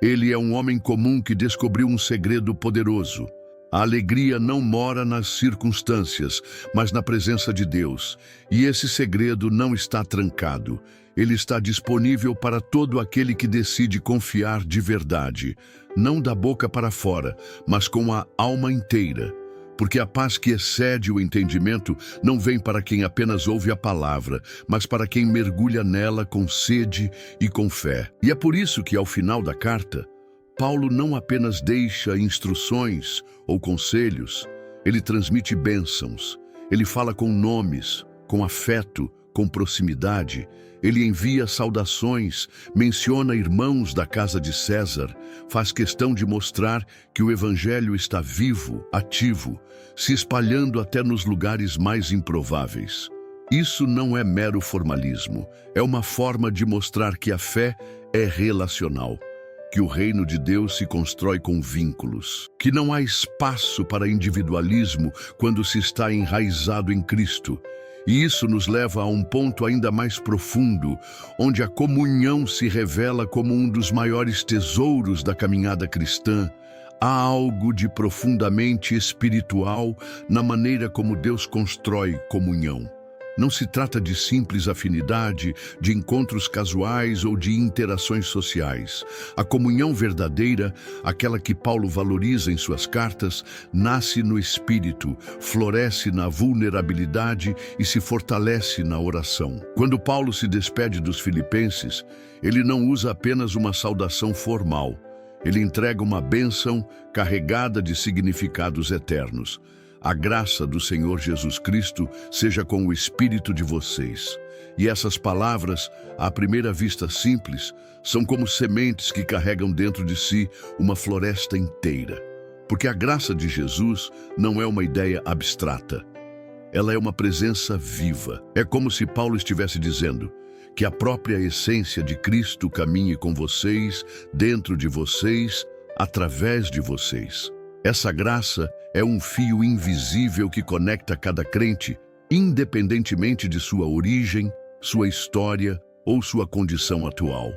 [SPEAKER 1] Ele é um homem comum que descobriu um segredo poderoso. A alegria não mora nas circunstâncias, mas na presença de Deus. E esse segredo não está trancado. Ele está disponível para todo aquele que decide confiar de verdade, não da boca para fora, mas com a alma inteira. Porque a paz que excede o entendimento não vem para quem apenas ouve a palavra, mas para quem mergulha nela com sede e com fé. E é por isso que, ao final da carta, Paulo não apenas deixa instruções ou conselhos, ele transmite bênçãos, ele fala com nomes, com afeto, com proximidade, ele envia saudações, menciona irmãos da casa de César, faz questão de mostrar que o evangelho está vivo, ativo, se espalhando até nos lugares mais improváveis. Isso não é mero formalismo, é uma forma de mostrar que a fé é relacional, que o reino de Deus se constrói com vínculos, que não há espaço para individualismo quando se está enraizado em Cristo. E isso nos leva a um ponto ainda mais profundo, onde a comunhão se revela como um dos maiores tesouros da caminhada cristã. Há algo de profundamente espiritual na maneira como Deus constrói comunhão. Não se trata de simples afinidade, de encontros casuais ou de interações sociais. A comunhão verdadeira, aquela que Paulo valoriza em suas cartas, nasce no espírito, floresce na vulnerabilidade e se fortalece na oração. Quando Paulo se despede dos filipenses, ele não usa apenas uma saudação formal. Ele entrega uma bênção carregada de significados eternos. A graça do Senhor Jesus Cristo seja com o espírito de vocês. E essas palavras, à primeira vista simples, são como sementes que carregam dentro de si uma floresta inteira. Porque a graça de Jesus não é uma ideia abstrata. Ela é uma presença viva. É como se Paulo estivesse dizendo que a própria essência de Cristo caminhe com vocês, dentro de vocês, através de vocês. Essa graça é um fio invisível que conecta cada crente, independentemente de sua origem, sua história ou sua condição atual.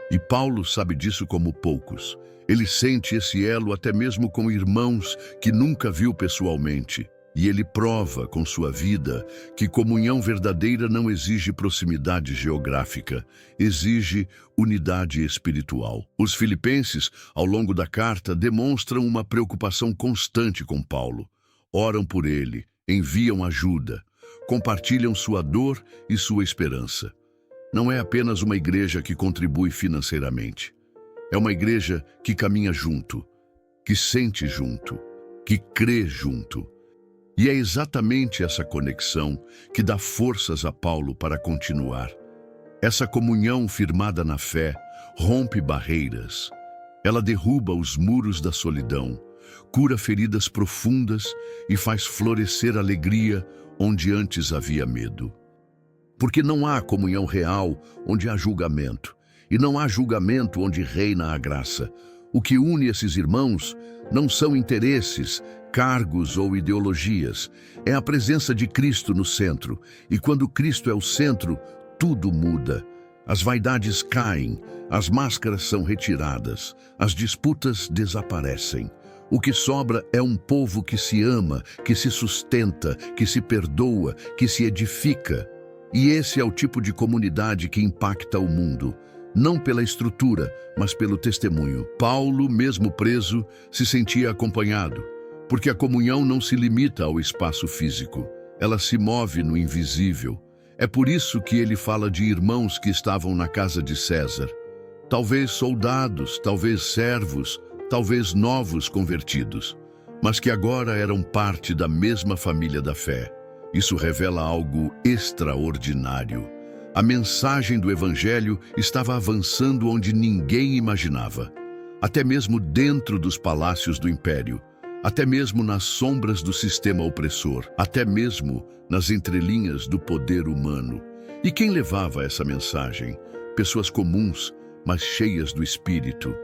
[SPEAKER 1] E Paulo sabe disso como poucos. Ele sente esse elo até mesmo com irmãos que nunca viu pessoalmente. E ele prova com sua vida que comunhão verdadeira não exige proximidade geográfica, exige unidade espiritual. Os filipenses, ao longo da carta, demonstram uma preocupação constante com Paulo. Oram por ele, enviam ajuda, compartilham sua dor e sua esperança. Não é apenas uma igreja que contribui financeiramente. É uma igreja que caminha junto, que sente junto, que crê junto. E é exatamente essa conexão que dá forças a Paulo para continuar. Essa comunhão firmada na fé rompe barreiras. Ela derruba os muros da solidão, cura feridas profundas e faz florescer alegria onde antes havia medo. Porque não há comunhão real onde há julgamento, e não há julgamento onde reina a graça. O que une esses irmãos não são interesses, cargos ou ideologias. É a presença de Cristo no centro. E quando Cristo é o centro, tudo muda. As vaidades caem, as máscaras são retiradas, as disputas desaparecem. O que sobra é um povo que se ama, que se sustenta, que se perdoa, que se edifica. E esse é o tipo de comunidade que impacta o mundo. Não pela estrutura, mas pelo testemunho. Paulo, mesmo preso, se sentia acompanhado, porque a comunhão não se limita ao espaço físico, ela se move no invisível. É por isso que ele fala de irmãos que estavam na casa de César. Talvez soldados, talvez servos, talvez novos convertidos, mas que agora eram parte da mesma família da fé. Isso revela algo extraordinário. A mensagem do Evangelho estava avançando onde ninguém imaginava, até mesmo dentro dos palácios do império, até mesmo nas sombras do sistema opressor, até mesmo nas entrelinhas do poder humano. E quem levava essa mensagem? Pessoas comuns, mas cheias do Espírito.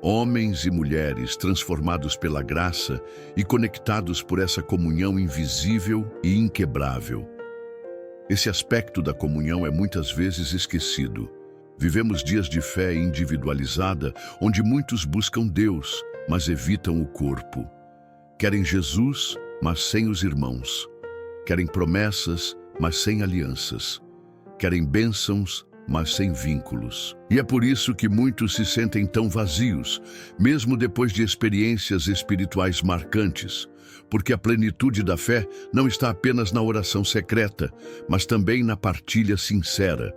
[SPEAKER 1] Homens e mulheres transformados pela graça e conectados por essa comunhão invisível e inquebrável. Esse aspecto da comunhão é muitas vezes esquecido. Vivemos dias de fé individualizada, onde muitos buscam Deus, mas evitam o corpo. Querem Jesus, mas sem os irmãos. Querem promessas, mas sem alianças. Querem bênçãos, mas sem vínculos. E é por isso que muitos se sentem tão vazios, mesmo depois de experiências espirituais marcantes. Porque a plenitude da fé não está apenas na oração secreta, mas também na partilha sincera.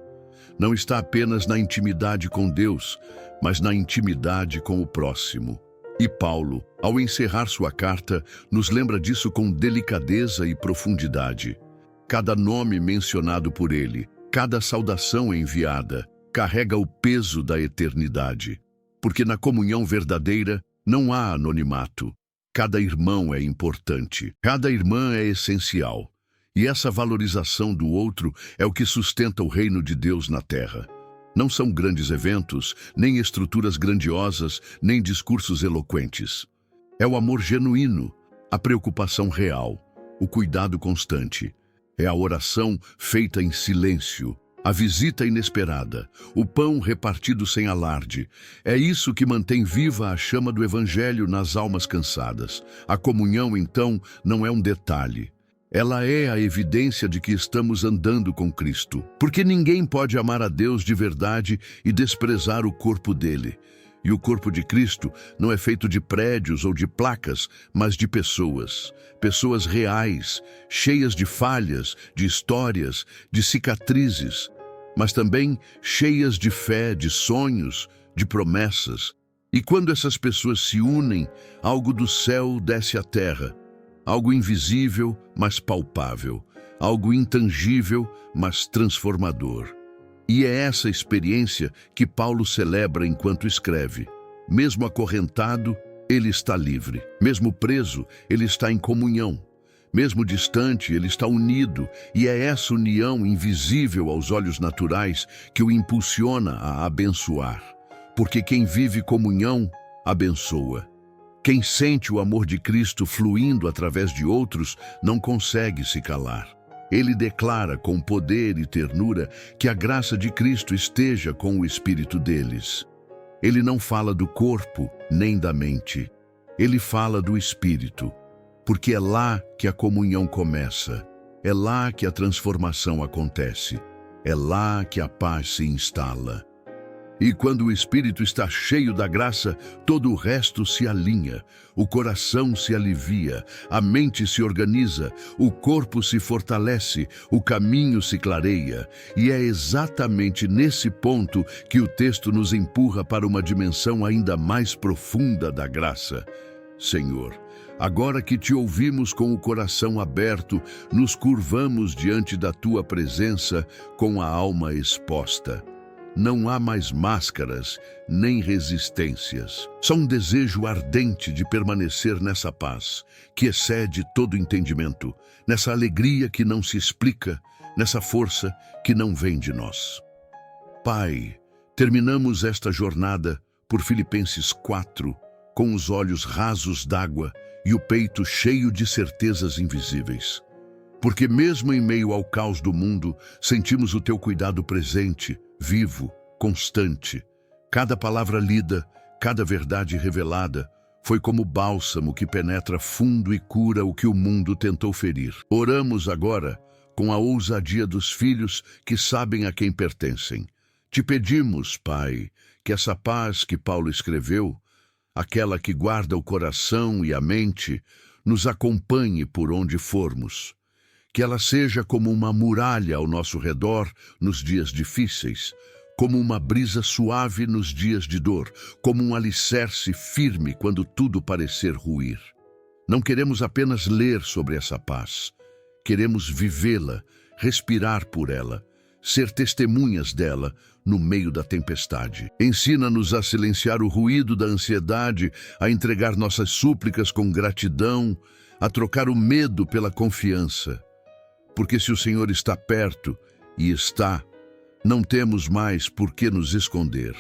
[SPEAKER 1] Não está apenas na intimidade com Deus, mas na intimidade com o próximo. E Paulo, ao encerrar sua carta, nos lembra disso com delicadeza e profundidade. Cada nome mencionado por ele, cada saudação enviada, carrega o peso da eternidade. Porque na comunhão verdadeira não há anonimato. Cada irmão é importante, cada irmã é essencial. E essa valorização do outro é o que sustenta o reino de Deus na terra. Não são grandes eventos, nem estruturas grandiosas, nem discursos eloquentes. É o amor genuíno, a preocupação real, o cuidado constante. É a oração feita em silêncio, a visita inesperada, o pão repartido sem alarde. É isso que mantém viva a chama do Evangelho nas almas cansadas. A comunhão, então, não é um detalhe. Ela é a evidência de que estamos andando com Cristo. Porque ninguém pode amar a Deus de verdade e desprezar o corpo dele. E o corpo de Cristo não é feito de prédios ou de placas, mas de pessoas. Pessoas reais, cheias de falhas, de histórias, de cicatrizes, mas também cheias de fé, de sonhos, de promessas. E quando essas pessoas se unem, algo do céu desce à terra. Algo invisível, mas palpável. Algo intangível, mas transformador. E é essa experiência que Paulo celebra enquanto escreve. Mesmo acorrentado, ele está livre. Mesmo preso, ele está em comunhão. Mesmo distante, ele está unido. E é essa união invisível aos olhos naturais que o impulsiona a abençoar. Porque quem vive comunhão, abençoa. Quem sente o amor de Cristo fluindo através de outros, não consegue se calar. Ele declara com poder e ternura que a graça de Cristo esteja com o espírito deles. Ele não fala do corpo nem da mente. Ele fala do espírito, porque é lá que a comunhão começa. É lá que a transformação acontece. É lá que a paz se instala. E quando o espírito está cheio da graça, todo o resto se alinha, o coração se alivia, a mente se organiza, o corpo se fortalece, o caminho se clareia. E é exatamente nesse ponto que o texto nos empurra para uma dimensão ainda mais profunda da graça. Senhor, agora que te ouvimos com o coração aberto, nos curvamos diante da tua presença com a alma exposta. Não há mais máscaras, nem resistências. Só um desejo ardente de permanecer nessa paz, que excede todo entendimento, nessa alegria que não se explica, nessa força que não vem de nós. Pai, terminamos esta jornada por Filipenses 4, com os olhos rasos d'água e o peito cheio de certezas invisíveis. Porque mesmo em meio ao caos do mundo, sentimos o teu cuidado presente, vivo, constante. Cada palavra lida, cada verdade revelada, foi como bálsamo que penetra fundo e cura o que o mundo tentou ferir. Oramos agora com a ousadia dos filhos que sabem a quem pertencem. Te pedimos, Pai, que essa paz que Paulo escreveu, aquela que guarda o coração e a mente, nos acompanhe por onde formos. Que ela seja como uma muralha ao nosso redor nos dias difíceis, como uma brisa suave nos dias de dor, como um alicerce firme quando tudo parecer ruir. Não queremos apenas ler sobre essa paz, queremos vivê-la, respirar por ela, ser testemunhas dela no meio da tempestade. Ensina-nos a silenciar o ruído da ansiedade, a entregar nossas súplicas com gratidão, a trocar o medo pela confiança. Porque se o Senhor está perto, e está, não temos mais por que nos esconder.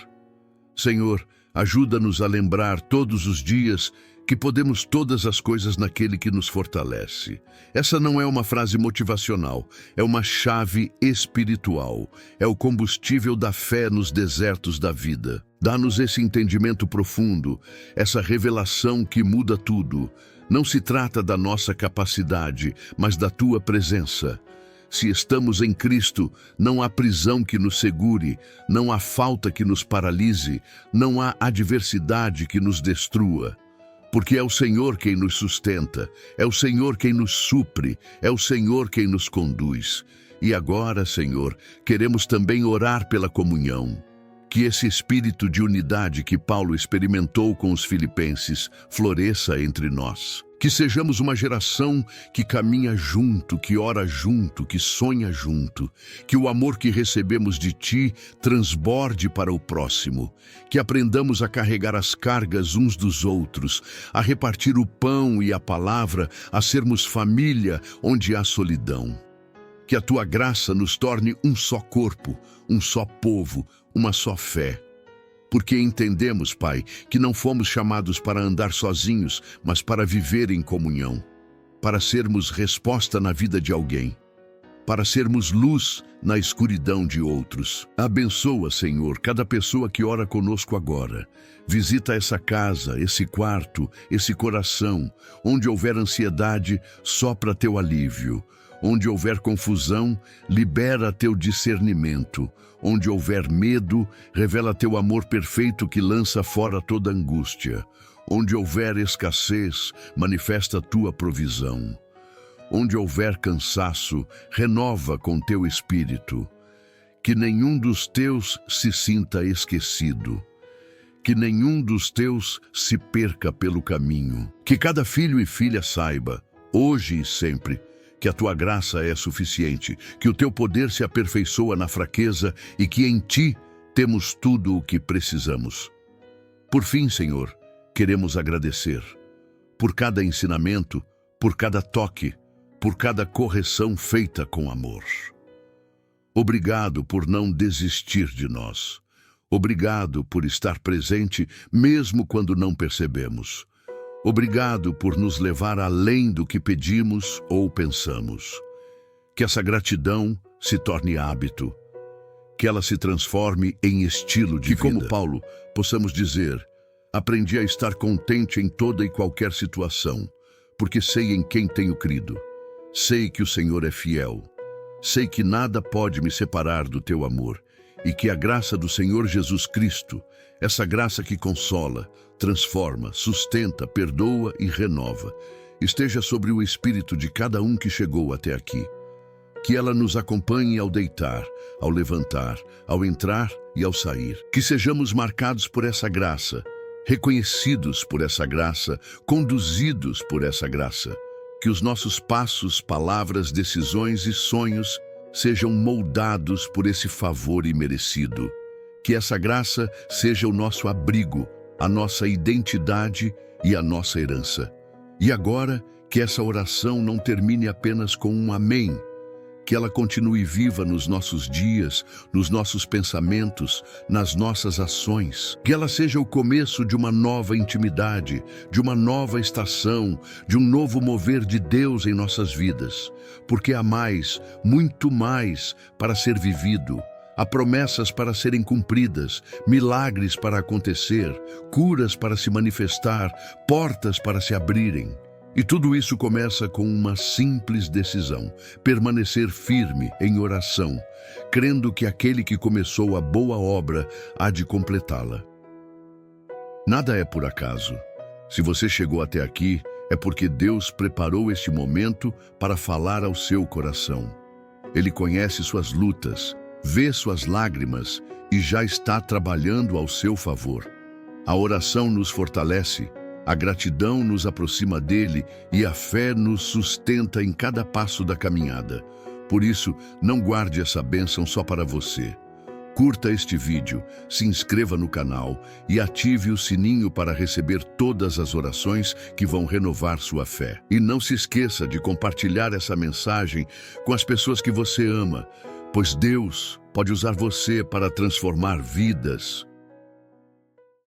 [SPEAKER 1] Senhor, ajuda-nos a lembrar todos os dias que podemos todas as coisas naquele que nos fortalece. Essa não é uma frase motivacional, é uma chave espiritual, é o combustível da fé nos desertos da vida. Dá-nos esse entendimento profundo, essa revelação que muda tudo. Não se trata da nossa capacidade, mas da tua presença. Se estamos em Cristo, não há prisão que nos segure, não há falta que nos paralise, não há adversidade que nos destrua. Porque é o Senhor quem nos sustenta, é o Senhor quem nos supre, é o Senhor quem nos conduz. E agora, Senhor, queremos também orar pela comunhão. Que esse espírito de unidade que Paulo experimentou com os filipenses floresça entre nós. Que sejamos uma geração que caminha junto, que ora junto, que sonha junto. Que o amor que recebemos de Ti transborde para o próximo. Que aprendamos a carregar as cargas uns dos outros, a repartir o pão e a palavra, a sermos família onde há solidão. Que a Tua graça nos torne um só corpo, um só povo, uma só fé. Porque entendemos, Pai, que não fomos chamados para andar sozinhos, mas para viver em comunhão, para sermos resposta na vida de alguém. para sermos luz na escuridão de outros. Abençoa, Senhor, cada pessoa que ora conosco agora. Visita essa casa, esse quarto, esse coração. Onde houver ansiedade, sopra teu alívio. Onde houver confusão, libera teu discernimento. Onde houver medo, revela teu amor perfeito que lança fora toda angústia. Onde houver escassez, manifesta tua provisão. Onde houver cansaço, renova com teu espírito. Que nenhum dos teus se sinta esquecido. Que nenhum dos teus se perca pelo caminho. Que cada filho e filha saiba, hoje e sempre, que a tua graça é suficiente, que o teu poder se aperfeiçoa na fraqueza e que em ti temos tudo o que precisamos. Por fim, Senhor, queremos agradecer por cada ensinamento, por cada toque, por cada correção feita com amor. Obrigado por não desistir de nós. Obrigado por estar presente mesmo quando não percebemos. Obrigado por nos levar além do que pedimos ou pensamos. Que essa gratidão se torne hábito. Que ela se transforme em estilo de vida. Que, como Paulo, possamos dizer: aprendi a estar contente em toda e qualquer situação, porque sei em quem tenho crido. Sei que o Senhor é fiel. Sei que nada pode me separar do teu amor e que a graça do Senhor Jesus Cristo, essa graça que consola, transforma, sustenta, perdoa e renova, esteja sobre o espírito de cada um que chegou até aqui. Que ela nos acompanhe ao deitar, ao levantar, ao entrar e ao sair. Que sejamos marcados por essa graça, reconhecidos por essa graça, conduzidos por essa graça. Que os nossos passos, palavras, decisões e sonhos sejam moldados por esse favor imerecido. Que essa graça seja o nosso abrigo, a nossa identidade e a nossa herança. E agora, que essa oração não termine apenas com um amém, que ela continue viva nos nossos dias, nos nossos pensamentos, nas nossas ações. Que ela seja o começo de uma nova intimidade, de uma nova estação, de um novo mover de Deus em nossas vidas. Porque há mais, muito mais, para ser vivido. Há promessas para serem cumpridas, milagres para acontecer, curas para se manifestar, portas para se abrirem. E tudo isso começa com uma simples decisão: permanecer firme em oração, crendo que aquele que começou a boa obra há de completá-la. Nada é por acaso. Se você chegou até aqui, é porque Deus preparou este momento para falar ao seu coração. Ele conhece suas lutas, vê suas lágrimas e já está trabalhando ao seu favor. A oração nos fortalece, a gratidão nos aproxima dele e a fé nos sustenta em cada passo da caminhada. Por isso, não guarde essa bênção só para você. Curta este vídeo, se inscreva no canal e ative o sininho para receber todas as orações que vão renovar sua fé. E não se esqueça de compartilhar essa mensagem com as pessoas que você ama, pois Deus pode usar você para transformar vidas.